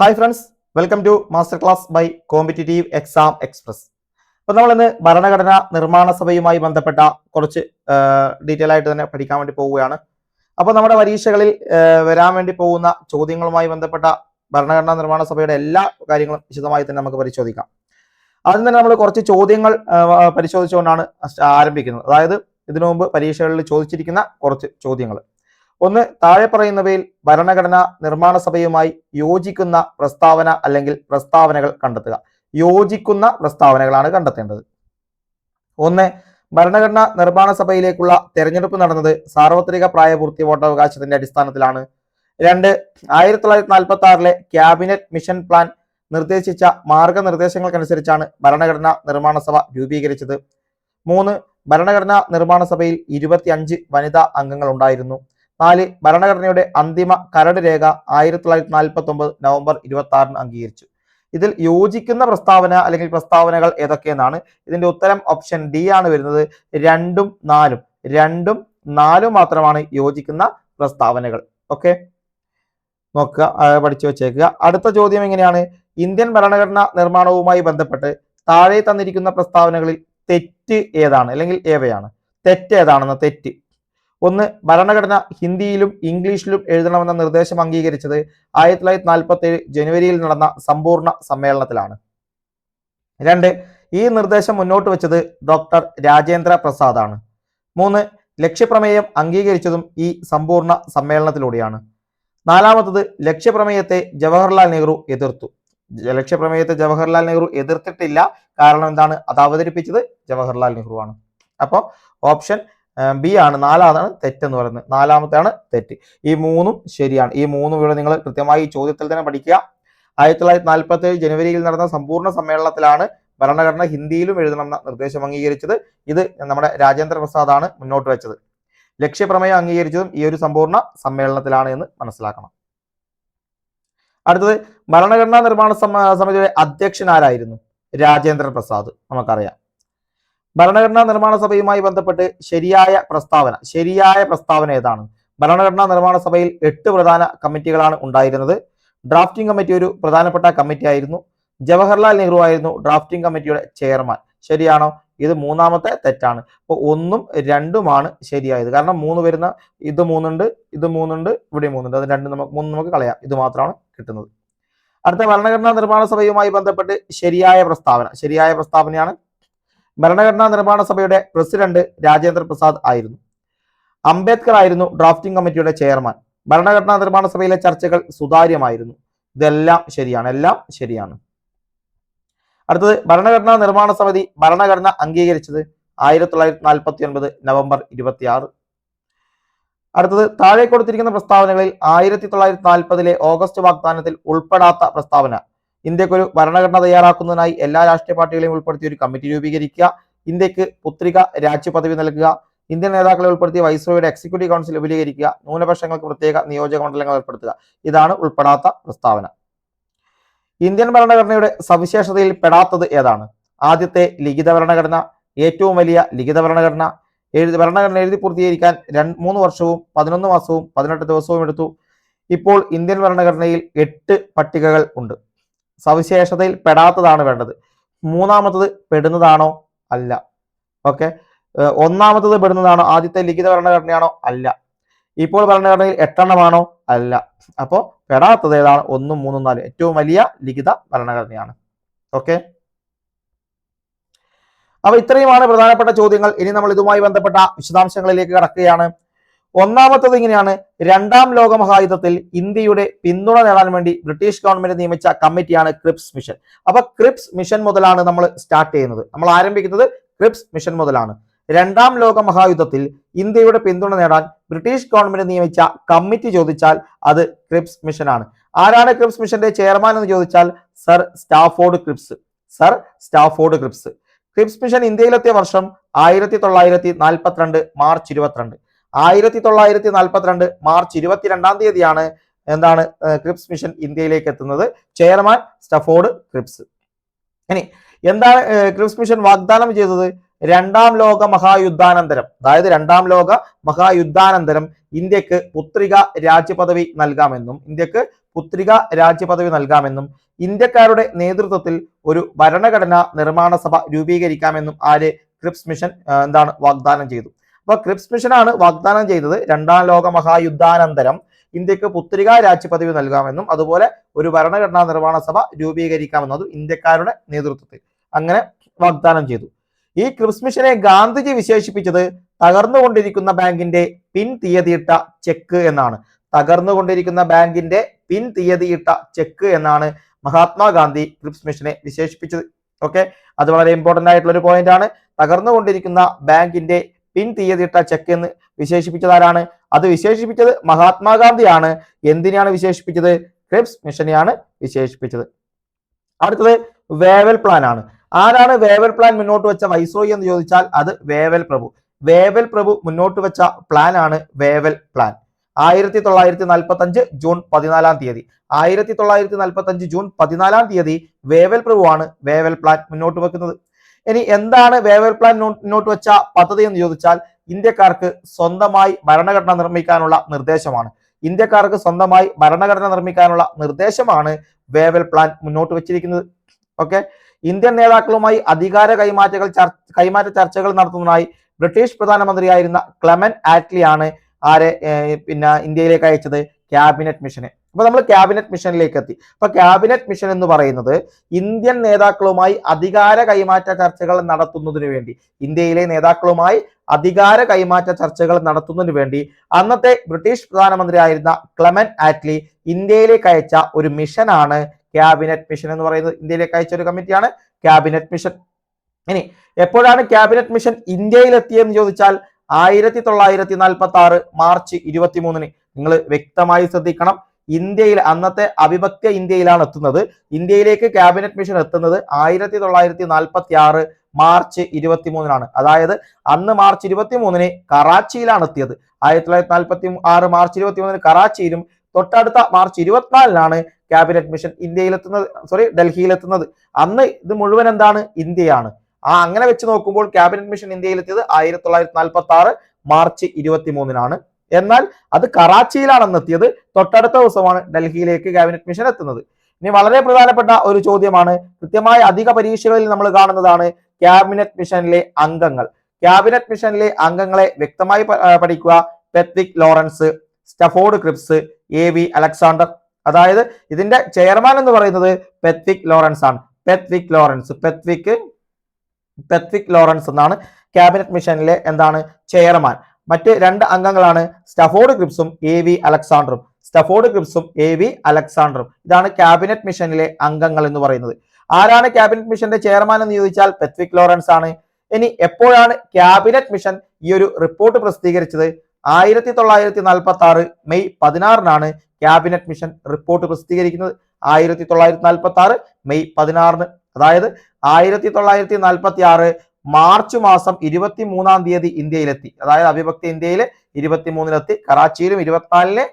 Hi friends, welcome to master class by competitive exam express. അപ്പോൾ നമ്മൾ ഇന്ന് ഭരണഘടനാ നിർമ്മാണ സഭയുമായി ബന്ധപ്പെട്ട കുറച്ച് ഡീറ്റെയിൽ ആയിട്ട് തന്നെ പഠിക്കാൻ വേണ്ടി പോവുകയാണ്. അപ്പോൾ നമ്മുടെ പരീക്ഷകളിൽ വരാൻ വേണ്ടി പോകുന്ന ചോദ്യങ്ങളുമായി ബന്ധപ്പെട്ട ഭരണഘടനാ നിർമ്മാണ സഭയുടെ എല്ലാ കാര്യങ്ങളും വിശദമായി തന്നെ നമുക്ക് പരിശോധിക്കാം. ആദ്യം തന്നെ നമ്മൾ കുറച്ച് ചോദ്യങ്ങൾ പരിശോധിച്ചുകൊണ്ടാണ് ആരംഭിക്കുന്നത്. അതായത് ഇതിനു മുമ്പ് പരീക്ഷകളിൽ ചോദിച്ചിരിക്കുന്ന കുറച്ച് ചോദ്യങ്ങൾ. ഒന്ന്, താഴെ പറയുന്നവയിൽ ഭരണഘടനാ നിർമ്മാണ സഭയുമായി യോജിക്കുന്ന പ്രസ്താവന അല്ലെങ്കിൽ പ്രസ്താവനകൾ കണ്ടെത്തുക. യോജിക്കുന്ന പ്രസ്താവനകളാണ് കണ്ടെത്തേണ്ടത്. ഒന്ന്, ഭരണഘടനാ നിർമ്മാണ സഭയിലേക്കുള്ള തെരഞ്ഞെടുപ്പ് നടന്നത് സാർവത്രിക പ്രായപൂർത്തി വോട്ടവകാശത്തിന്റെ അടിസ്ഥാനത്തിലാണ്. രണ്ട്, 1946 ക്യാബിനറ്റ് മിഷൻ പ്ലാൻ നിർദ്ദേശിച്ച മാർഗനിർദ്ദേശങ്ങൾക്കനുസരിച്ചാണ് ഭരണഘടനാ നിർമ്മാണ സഭ രൂപീകരിച്ചത്. മൂന്ന്, ഭരണഘടനാ നിർമ്മാണ സഭയിൽ 25 വനിതാ അംഗങ്ങൾ ഉണ്ടായിരുന്നു. 4, ഭരണഘടനയുടെ അന്തിമ കരട് രേഖ 1949 നവംബർ 26 അംഗീകരിച്ചു. ഇതിൽ യോജിക്കുന്ന പ്രസ്താവന അല്ലെങ്കിൽ പ്രസ്താവനകൾ ഏതൊക്കെയെന്നാണ്. ഇതിന്റെ ഉത്തരം ഓപ്ഷൻ ഡി ആണ് വരുന്നത്. 2ഉം 4ഉം മാത്രമാണ് യോജിക്കുന്ന പ്രസ്താവനകൾ. ഓക്കെ, നോക്കുക, പഠിച്ചു വെച്ചേക്കുക. അടുത്ത ചോദ്യം എങ്ങനെയാണ്? ഇന്ത്യൻ ഭരണഘടനാ നിർമ്മാണവുമായി ബന്ധപ്പെട്ട് താഴെ തന്നിരിക്കുന്ന പ്രസ്താവനകളിൽ തെറ്റ് ഏതാണ് അല്ലെങ്കിൽ ഏവയാണ്? തെറ്റ് ഏതാണെന്ന്. തെറ്റ് ഒന്ന്, ഭരണഘടന ഹിന്ദിയിലും ഇംഗ്ലീഷിലും എഴുതണമെന്ന നിർദ്ദേശം അംഗീകരിച്ചത് 1947 ജനുവരിയിൽ നടന്ന സമ്പൂർണ്ണ സമ്മേളനത്തിലാണ്. രണ്ട്, ഈ നിർദ്ദേശം മുന്നോട്ട് വെച്ചത് ഡോക്ടർ രാജേന്ദ്ര പ്രസാദ് ആണ്. മൂന്ന്, ലക്ഷ്യപ്രമേയം അംഗീകരിച്ചതും ഈ സമ്പൂർണ്ണ സമ്മേളനത്തിലൂടെയാണ്. നാലാമത്തത്, ലക്ഷ്യപ്രമേയത്തെ ജവഹർലാൽ നെഹ്റു എതിർത്തു. ലക്ഷ്യപ്രമേയത്തെ ജവഹർലാൽ നെഹ്റു എതിർത്തിട്ടില്ല. കാരണം എന്താണ്? അത് അവതരിപ്പിച്ചത് ജവഹർലാൽ നെഹ്റു ആണ്. അപ്പോൾ ഓപ്ഷൻ ബി ആണ്, 4ആണ് തെറ്റെന്ന് പറയുന്നത്. നാലാമത്തെയാണ് തെറ്റ്. ഈ മൂന്നും ശരിയാണ്. ഈ മൂന്നും ഇവിടെ നിങ്ങൾ കൃത്യമായി ചോദ്യത്തിൽ തന്നെ പഠിക്കുക. 1947 ജനുവരിയിൽ നടന്ന സമ്പൂർണ്ണ സമ്മേളനത്തിലാണ് ഭരണഘടന ഹിന്ദിയിലും എഴുതണമെന്ന നിർദ്ദേശം അംഗീകരിച്ചത്. ഇത് നമ്മുടെ രാജേന്ദ്ര പ്രസാദ് ആണ് മുന്നോട്ട് വെച്ചത്. ലക്ഷ്യപ്രമേയം അംഗീകരിച്ചതും ഈ ഒരു സമ്പൂർണ്ണ സമ്മേളനത്തിലാണ് എന്ന് മനസ്സിലാക്കണം. അടുത്തത്, ഭരണഘടനാ നിർമ്മാണ സമിതിയുടെ അധ്യക്ഷൻ ആരായിരുന്നു? രാജേന്ദ്ര പ്രസാദ്. നമുക്കറിയാം. ഭരണഘടനാ നിർമ്മാണ സഭയുമായി ബന്ധപ്പെട്ട് ശരിയായ പ്രസ്താവന ഏതാണ്? ഭരണഘടനാ നിർമ്മാണ സഭയിൽ 8 പ്രധാന കമ്മിറ്റികളാണ് ഉണ്ടായിരുന്നത്. ഡ്രാഫ്റ്റിംഗ് കമ്മിറ്റി ഒരു പ്രധാനപ്പെട്ട കമ്മിറ്റി ആയിരുന്നു. ജവഹർലാൽ നെഹ്റു ആയിരുന്നു ഡ്രാഫ്റ്റിംഗ് കമ്മിറ്റിയുടെ ചെയർമാൻ. ശരിയാണോ? ഇത് മൂന്നാമത്തെ തെറ്റാണ്. അപ്പോൾ 1ഉം 2ഉമാണ് ശരിയായത്. കാരണം 3 വരുന്ന ഇത് 3ഉണ്ട്, ഇത് 3ഉണ്ട്, ഇവിടെ 3ഉണ്ട്. അത് 3 നമുക്ക് കളയാം. ഇത് മാത്രമാണ് കിട്ടുന്നത്. അടുത്ത, ഭരണഘടനാ നിർമ്മാണ സഭയുമായി ബന്ധപ്പെട്ട് ശരിയായ പ്രസ്താവനയാണ്. ഭരണഘടനാ നിർമ്മാണ സഭയുടെ പ്രസിഡന്റ് രാജേന്ദ്ര പ്രസാദ് ആയിരുന്നു. അംബേദ്കർ ആയിരുന്നു ഡ്രാഫ്റ്റിംഗ് കമ്മിറ്റിയുടെ ചെയർമാൻ. ഭരണഘടനാ നിർമ്മാണ സഭയിലെ ചർച്ചകൾ സുതാര്യമായിരുന്നു. ഇതെല്ലാം ശരിയാണ്, എല്ലാം ശരിയാണ്. അടുത്തത്, ഭരണഘടനാ നിർമ്മാണ സമിതി ഭരണഘടന അംഗീകരിച്ചത് 1949 നവംബർ 26. അടുത്തത്, താഴെ കൊടുത്തിരിക്കുന്ന പ്രസ്താവനകളിൽ 1940 ഓഗസ്റ്റ് വാഗ്ദാനത്തിൽ ഉൾപ്പെടാത്ത പ്രസ്താവന. ഇന്ത്യക്ക് ഒരു ഭരണഘടന തയ്യാറാക്കുന്നതിനായി എല്ലാ രാഷ്ട്രീയ പാർട്ടികളെയും ഉൾപ്പെടുത്തി ഒരു കമ്മിറ്റി രൂപീകരിക്കുക. ഇന്ത്യക്ക് പുത്രിക രാജ്യ പദവി നൽകുക. ഇന്ത്യൻ നേതാക്കളെ ഉൾപ്പെടുത്തി വൈസ്രോയുടെ എക്സിക്യൂട്ടീവ് കൗൺസിൽ വിപുലീകരിക്കുക. ന്യൂനപക്ഷങ്ങൾക്ക് പ്രത്യേക നിയോജക മണ്ഡലങ്ങൾ ഏർപ്പെടുത്തുക. ഇതാണ് ഉൾപ്പെടാത്ത പ്രസ്താവന. ഇന്ത്യൻ ഭരണഘടനയുടെ സവിശേഷതയിൽ പെടാത്തത് ഏതാണ്? ആദ്യത്തെ ലിഖിത ഭരണഘടന, ഏറ്റവും വലിയ ലിഖിത ഭരണഘടന, ഭരണഘടന എഴുതി പൂർത്തീകരിക്കാൻ 3 വർഷവും 11 മാസവും 18 ദിവസവും എടുത്തു. ഇപ്പോൾ ഇന്ത്യൻ ഭരണഘടനയിൽ 8 പട്ടികകൾ ഉണ്ട്. സവിശേഷതയിൽ പെടാത്തതാണ് വേണ്ടത്. മൂന്നാമത്തത് പെടുന്നതാണോ? അല്ല. ഓക്കെ, ഒന്നാമത്തത് പെടുന്നതാണോ? ആദ്യത്തെ ലിഖിത ഭരണഘടനയാണോ? അല്ല. ഇപ്പോൾ ഭരണഘടനയിൽ 8 എണ്ണമാണോ? അല്ല. അപ്പോൾ പെടാത്തത് ഏതാണ്? 1, 3, 4 ഏറ്റവും വലിയ ലിഖിത ഭരണഘടനയാണ്. ഓക്കെ, അപ്പൊ ഇത്രയുമാണ് പ്രധാനപ്പെട്ട ചോദ്യങ്ങൾ. ഇനി നമ്മൾ ഇതുമായി ബന്ധപ്പെട്ട വിശദാംശങ്ങളിലേക്ക് കടക്കുകയാണ്. ഒന്നാമത്തത് ഇങ്ങനെയാണ്: 2ാം ലോക മഹായുദ്ധത്തിൽ ഇന്ത്യയുടെ പിന്തുണ നേടാൻ വേണ്ടി ബ്രിട്ടീഷ് ഗവൺമെന്റ് നിയമിച്ച കമ്മിറ്റിയാണ് ക്രിപ്സ് മിഷൻ. അപ്പൊ ക്രിപ്സ് മിഷൻ മുതലാണ് നമ്മൾ സ്റ്റാർട്ട് ചെയ്യുന്നത്. നമ്മൾ ആരംഭിക്കുന്നത് ക്രിപ്സ് മിഷൻ മുതലാണ്. 2ാം ലോക മഹായുദ്ധത്തിൽ ഇന്ത്യയുടെ പിന്തുണ നേടാൻ ബ്രിട്ടീഷ് ഗവൺമെന്റ് നിയമിച്ച കമ്മിറ്റി ചോദിച്ചാൽ അത് ക്രിപ്സ് മിഷൻ ആണ്. ആരാണ് ക്രിപ്സ് മിഷന്റെ ചെയർമാൻ എന്ന് ചോദിച്ചാൽ Sir Stafford Cripps. Cripps mission ഇന്ത്യയിലെത്തിയ വർഷം 1942 മാർച്ച് 22. 1942 മാർച്ച് 22-ാം തീയതിയാണ് എന്താണ് ക്രിപ്സ് മിഷൻ ഇന്ത്യയിലേക്ക് എത്തുന്നത്. Chairman Stafford Cripps. ഇനി എന്താണ് ക്രിപ്സ് മിഷൻ വാഗ്ദാനം ചെയ്തത്? രണ്ടാം ലോക മഹായുദ്ധാനന്തരം, അതായത് രണ്ടാം ലോക മഹായുദ്ധാനന്തരം ഇന്ത്യക്ക് പുത്രിക രാജ്യപദവി നൽകാമെന്നും ഇന്ത്യക്കാരുടെ നേതൃത്വത്തിൽ ഒരു ഭരണഘടനാ നിർമ്മാണ സഭ രൂപീകരിക്കാമെന്നും ആര് ക്രിപ്സ് മിഷൻ വാഗ്ദാനം ചെയ്തു. അപ്പൊ ക്രിപ്സ് മിഷൻ ആണ് വാഗ്ദാനം ചെയ്തത് രണ്ടാം ലോക മഹായുദ്ധാനന്തരം ഇന്ത്യക്ക് പുത്രിക രാജ്യപദവി നൽകാമെന്നും അതുപോലെ ഒരു ഭരണഘടനാ നിർമ്മാണ സഭ രൂപീകരിക്കാമെന്നും, അതും ഇന്ത്യക്കാരുടെ നേതൃത്വത്തിൽ അങ്ങനെ വാഗ്ദാനം ചെയ്തു. ഈ ക്രിപ്സ് മിഷനെ ഗാന്ധിജി വിശേഷിപ്പിച്ചത് തകർന്നുകൊണ്ടിരിക്കുന്ന ബാങ്കിന്റെ പിൻ തീയതിയിട്ട ചെക്ക് എന്നാണ്. തകർന്നുകൊണ്ടിരിക്കുന്ന ബാങ്കിന്റെ പിൻ തീയതിയിട്ട ചെക്ക് എന്നാണ് മഹാത്മാഗാന്ധി ക്രിപ്സ് മിഷനെ വിശേഷിപ്പിച്ചത്. ഓക്കെ, അത് വളരെ ഇമ്പോർട്ടന്റ് ആയിട്ടുള്ള ഒരു പോയിന്റ് ആണ്. തകർന്നുകൊണ്ടിരിക്കുന്ന ബാങ്കിന്റെ പിൻ തീയതിയിട്ട ചെക്ക് എന്ന് വിശേഷിപ്പിച്ചത് അത് വിശേഷിപ്പിച്ചത് മഹാത്മാഗാന്ധിയാണ്. എന്തിനാണ് വിശേഷിപ്പിച്ചത്? ക്രിപ്സ് മിഷനെയാണ് വിശേഷിപ്പിച്ചത്. അടുത്തത് വേവൽ പ്ലാൻ ആണ്. ആരാണ് വേവൽ പ്ലാൻ മുന്നോട്ട് വെച്ച വൈസ്രോയി എന്ന് ചോദിച്ചാൽ അത് വേവൽ പ്രഭു. വേവൽ പ്രഭു മുന്നോട്ട് വെച്ച പ്ലാൻ ആണ് വേവൽ പ്ലാൻ. 1945 ജൂൺ 14 തീയതി 1945 ജൂൺ 14 തീയതി വേവൽ പ്രഭുവാണ് വേവൽ പ്ലാൻ മുന്നോട്ട് വെക്കുന്നത്. ഇനി എന്താണ് വേവൽ പ്ലാൻ മുന്നോട്ട് വെച്ച പദ്ധതി എന്ന് ചോദിച്ചാൽ ഇന്ത്യക്കാർക്ക് സ്വന്തമായി ഭരണഘടന നിർമ്മിക്കാനുള്ള നിർദ്ദേശമാണ്. വേവൽ പ്ലാൻ മുന്നോട്ട് വെച്ചിരിക്കുന്നത്. ഓക്കെ, ഇന്ത്യൻ നേതാക്കളുമായി അധികാര കൈമാറ്റ ചർച്ചകൾ നടത്തുന്നതിനായി ബ്രിട്ടീഷ് പ്രധാനമന്ത്രിയായിരുന്ന ക്ലെമൻ ആറ്റ്ലിയാണ് ഇന്ത്യയിലേക്ക് അയച്ചത് ക്യാബിനറ്റ് മിഷനെ. അപ്പൊ നമ്മൾ ക്യാബിനറ്റ് മിഷനിലേക്ക് എത്തി. അപ്പൊ ക്യാബിനറ്റ് മിഷൻ എന്ന് പറയുന്നത് ഇന്ത്യൻ നേതാക്കളുമായി അധികാര കൈമാറ്റ ചർച്ചകൾ നടത്തുന്നതിന് വേണ്ടി അന്നത്തെ ബ്രിട്ടീഷ് പ്രധാനമന്ത്രിയായിരുന്ന ക്ലെമൻ ആറ്റ്ലി ഇന്ത്യയിലേക്ക് അയച്ച ഒരു മിഷനാണ് ക്യാബിനറ്റ് മിഷൻ എന്ന് പറയുന്നത്. ഇന്ത്യയിലേക്ക് അയച്ച ഒരു കമ്മിറ്റിയാണ് ക്യാബിനറ്റ് മിഷൻ. ഇനി എപ്പോഴാണ് ക്യാബിനറ്റ് മിഷൻ ഇന്ത്യയിൽ എത്തിയെന്ന് ചോദിച്ചാൽ 1946 മാർച്ച് 23. നിങ്ങൾ വ്യക്തമായി ശ്രദ്ധിക്കണം, അന്നത്തെ അവിഭക്ത ഇന്ത്യയിലാണ് എത്തുന്നത്. ഇന്ത്യയിലേക്ക് ക്യാബിനറ്റ് മിഷൻ എത്തുന്നത് 1946 മാർച്ച് 23 അതായത് അന്ന് മാർച്ച് 23 കറാച്ചിയിലാണ് എത്തിയത്. 1946 മാർച്ച് 23 കറാച്ചിയിലും തൊട്ടടുത്ത മാർച്ച് 24 ക്യാബിനറ്റ് മിഷൻ ഡൽഹിയിലെത്തുന്നത്. അന്ന് ഇത് മുഴുവൻ ഇന്ത്യയാണ്. അങ്ങനെ വെച്ച് നോക്കുമ്പോൾ ക്യാബിനറ്റ് മിഷൻ ഇന്ത്യയിലെത്തിയത് 1946 മാർച്ച് 23 എന്നാൽ അത് കറാച്ചിയിലാണ് എത്തിയത്. തൊട്ടടുത്ത ദിവസമാണ് ഡൽഹിയിലേക്ക് ക്യാബിനറ്റ് മിഷൻ എത്തുന്നത്. ഇനി വളരെ പ്രധാനപ്പെട്ട ഒരു ചോദ്യമാണ്, കൃത്യമായ അധിക പരീക്ഷകളിൽ നമ്മൾ കാണുന്നതാണ് ക്യാബിനറ്റ് മിഷനിലെ അംഗങ്ങളെ വ്യക്തമായി പഠിക്കുക. Pethick Lawrence, Stafford Cripps, AV Alexander. അതായത് ഇതിന്റെ ചെയർമാൻ എന്ന് പറയുന്നത് പെത്വിക് ലോറൻസ് ആണ്. പെത്വിക് ലോറൻസ് എന്നാണ് ക്യാബിനറ്റ് മിഷനിലെ ചെയർമാൻ. മറ്റ് 2 അംഗങ്ങളാണ് സ്റ്റഫോർഡ് ക്രിപ്സും AV അലക്സാണ്ടറും. ഇതാണ് ക്യാബിനറ്റ് മിഷനിലെ അംഗങ്ങൾ എന്ന് പറയുന്നത്. ആരാണ് ക്യാബിനറ്റ് മിഷന്റെ ചെയർമാൻ എന്ന് ചോദിച്ചാൽ പെത്വിക് ലോറൻസ് ആണ്. ഇനി എപ്പോഴാണ് ക്യാബിനറ്റ് മിഷൻ ഈ ഒരു റിപ്പോർട്ട് പ്രസിദ്ധീകരിച്ചത്? 1946 മെയ് 16 ക്യാബിനറ്റ് മിഷൻ റിപ്പോർട്ട് പ്രസിദ്ധീകരിക്കുന്നത്. 1946 മെയ് 16. അതായത് 1946 മാർച്ച് മാസം 23 തീയതി ഇന്ത്യയിലെത്തി. അതായത് അവിഭക്ത ഇന്ത്യയിൽ 23 കറാച്ചിയിലും 24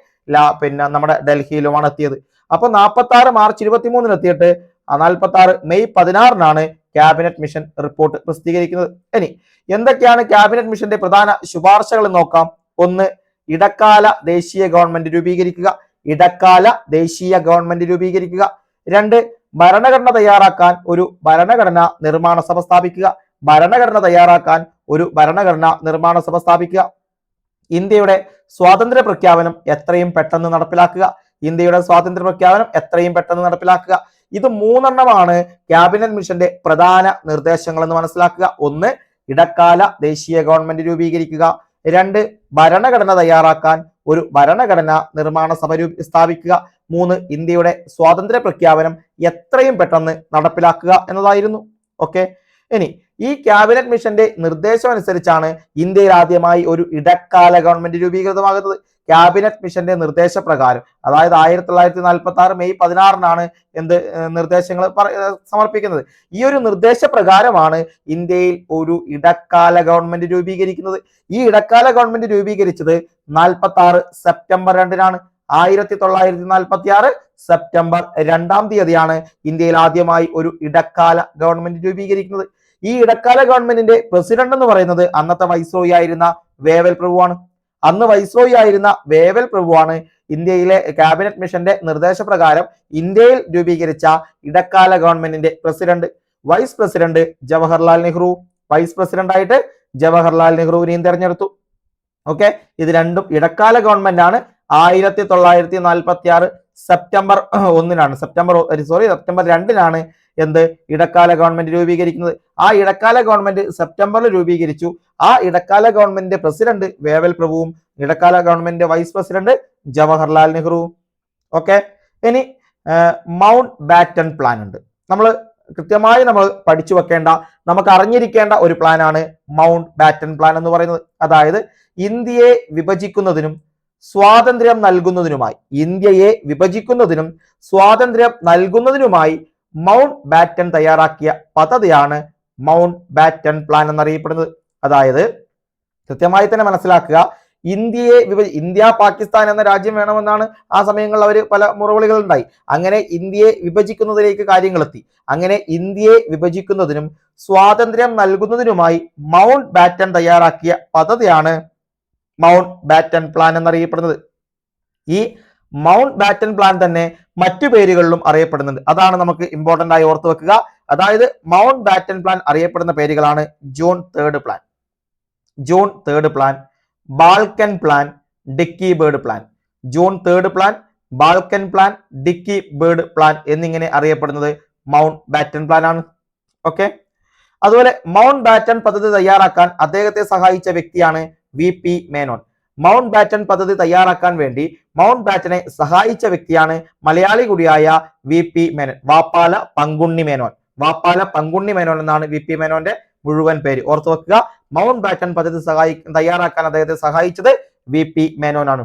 നമ്മുടെ ഡൽഹിയിലുമാണ് എത്തിയത്. അപ്പൊ 46 മാർച്ച് 23 എത്തിയിട്ട് 46 മെയ് 16 ക്യാബിനറ്റ് മിഷൻ റിപ്പോർട്ട് പ്രസിദ്ധീകരിക്കുന്നത്. ഇനി എന്തൊക്കെയാണ് ക്യാബിനറ്റ് മിഷന്റെ പ്രധാന ശുപാർശകൾ എന്ന് നോക്കാം. 1. ഇടക്കാല ദേശീയ ഗവൺമെന്റ് രൂപീകരിക്കുക. 2. ഭരണഘടന തയ്യാറാക്കാൻ ഒരു ഭരണഘടനാ നിർമ്മാണ സഭ സ്ഥാപിക്കുക. ഇന്ത്യയുടെ സ്വാതന്ത്ര്യ പ്രഖ്യാപനം എത്രയും പെട്ടെന്ന് നടപ്പിലാക്കുക. ഇത് 3 ക്യാബിനറ്റ് മിഷന്റെ പ്രധാന നിർദ്ദേശങ്ങൾ എന്ന് മനസ്സിലാക്കുക. 1. ഇടക്കാല ദേശീയ ഗവൺമെന്റ് രൂപീകരിക്കുക. 2. ഭരണഘടന തയ്യാറാക്കാൻ ഒരു ഭരണഘടനാ നിർമ്മാണ സഭ സ്ഥാപിക്കുക. 3. ഇന്ത്യയുടെ സ്വാതന്ത്ര്യ പ്രഖ്യാപനം എത്രയും പെട്ടെന്ന് നടപ്പിലാക്കുക എന്നതായിരുന്നു. ഓക്കെ, ഇനി ഈ ക്യാബിനറ്റ് മിഷന്റെ നിർദ്ദേശം അനുസരിച്ചാണ് ഇന്ത്യയിൽ ആദ്യമായി ഒരു ഇടക്കാല ഗവൺമെന്റ് രൂപീകൃതമാകുന്നത്. ക്യാബിനറ്റ് മിഷന്റെ നിർദ്ദേശപ്രകാരം, അതായത് 1946 മെയ് 16 നിർദ്ദേശങ്ങൾ സമർപ്പിക്കുന്നത്. ഈ ഒരു നിർദ്ദേശപ്രകാരമാണ് ഇന്ത്യയിൽ ഒരു ഇടക്കാല ഗവൺമെന്റ് രൂപീകരിക്കുന്നത്. ഈ ഇടക്കാല ഗവൺമെന്റ് രൂപീകരിച്ചത് 46 സെപ്റ്റംബർ 2 1946 സെപ്റ്റംബർ 2 തീയതിയാണ് ഇന്ത്യയിൽ ആദ്യമായി ഒരു ഇടക്കാല ഗവൺമെന്റ് രൂപീകരിക്കുന്നത്. ഈ ഇടക്കാല ഗവൺമെന്റിന്റെ പ്രസിഡന്റ് എന്ന് പറയുന്നത് അന്നത്തെ വൈസ്രോയി ആയിരുന്ന വേവൽ പ്രഭുവാണ്. അന്ന് വൈസ്രോയി ആയിരുന്ന വേവൽ പ്രഭുവാണ് ഇന്ത്യയിലെ ക്യാബിനറ്റ് മിഷന്റെ നിർദ്ദേശപ്രകാരം ഇന്ത്യയിൽ രൂപീകരിച്ച ഇടക്കാല ഗവൺമെന്റിന്റെ president. Vice president Jawaharlal Nehru. Vice president ആയിട്ട് ജവഹർലാൽ നെഹ്റുവിനെയും തെരഞ്ഞെടുത്തു. ഓക്കെ, ഇത് രണ്ടും ഇടക്കാല ഗവൺമെന്റ് ആണ്. 1946 സെപ്റ്റംബർ 1-നാണ് സെപ്റ്റംബർ 2-നാണ് എന്ത് ഇടക്കാല ഗവൺമെന്റ് രൂപീകരിക്കുന്നത്. ആ ഇടക്കാല ഗവൺമെന്റ് സെപ്റ്റംബറിൽ രൂപീകരിച്ചു. ആ ഇടക്കാല ഗവൺമെന്റിന്റെ പ്രസിഡന്റ് വേവൽ പ്രഭുവും ഇടക്കാല ഗവൺമെന്റിന്റെ വൈസ് പ്രസിഡന്റ് ജവഹർലാൽ നെഹ്റുവും. ഓക്കെ, ഇനി മൗണ്ട് ബാറ്റൺ പ്ലാൻ ഉണ്ട്. കൃത്യമായി നമ്മൾ പഠിച്ചു വെക്കേണ്ട, നമുക്ക് അറിഞ്ഞിരിക്കേണ്ട ഒരു പ്ലാനാണ് മൗണ്ട് ബാറ്റൺ പ്ലാൻ എന്ന് പറയുന്നത്. അതായത് ഇന്ത്യയെ വിഭജിക്കുന്നതിനും സ്വാതന്ത്ര്യം നൽകുന്നതിനുമായി മൗണ്ട് ബാറ്റൺ തയ്യാറാക്കിയ പദ്ധതിയാണ് മൗണ്ട് ബാറ്റൺ പ്ലാൻ എന്നറിയപ്പെടുന്നത്. അതായത് കൃത്യമായി തന്നെ മനസ്സിലാക്കുക, ഇന്ത്യ പാകിസ്ഥാൻ എന്ന രാജ്യം വേണമെന്നാണ് ആ സമയങ്ങളിൽ അവർ പല മുറവിളികൾ ഉണ്ടായി. അങ്ങനെ ഇന്ത്യയെ വിഭജിക്കുന്നതിലേക്ക് കാര്യങ്ങൾ എത്തി. അങ്ങനെ ഇന്ത്യയെ വിഭജിക്കുന്നതിനും സ്വാതന്ത്ര്യം നൽകുന്നതിനുമായി മൗണ്ട് ബാറ്റൺ തയ്യാറാക്കിയ പദ്ധതിയാണ് മൗണ്ട് ബാറ്റൺ പ്ലാൻ എന്നറിയപ്പെടുന്നത്. ഈ മൗണ്ട് ബാറ്റൺ പ്ലാൻ തന്നെ മറ്റു പേരുകളിലും അറിയപ്പെടുന്നുണ്ട്. അതാണ് നമുക്ക് ഇമ്പോർട്ടന്റ് ആയി ഓർത്തു വെക്കുക. അതായത് മൗണ്ട് ബാറ്റൺ പ്ലാൻ അറിയപ്പെടുന്ന പേരുകളാണ് June third plan, Balkan plan, Dickie Bird plan. June third plan, Balkan plan, Dickie Bird plan എന്നിങ്ങനെ അറിയപ്പെടുന്നത് മൗണ്ട് ബാറ്റൺ പ്ലാൻ ആണ്. ഓക്കെ, അതുപോലെ മൗണ്ട് ബാറ്റൺ പദ്ധതി തയ്യാറാക്കാൻ അദ്ദേഹത്തെ സഹായിച്ച വ്യക്തിയാണ് VP മേനോൻ. മൗണ്ട് ബാറ്റൺ പദ്ധതി തയ്യാറാക്കാൻ വേണ്ടി മൗണ്ട് ബാറ്റനെ സഹായിച്ച വ്യക്തിയാണ് മലയാളി കൂടിയായ VP മേനോൻ. വാപ്പാല പങ്കുണ്ണി മേനോൻ എന്നാണ് VP മേനോന്റെ മുഴുവൻ പേര്. ഓർത്തു വെക്കുക, മൗണ്ട് ബാറ്റൺ പദ്ധതി തയ്യാറാക്കാൻ അദ്ദേഹത്തെ സഹായിച്ചത് VP മേനോൻ ആണ്.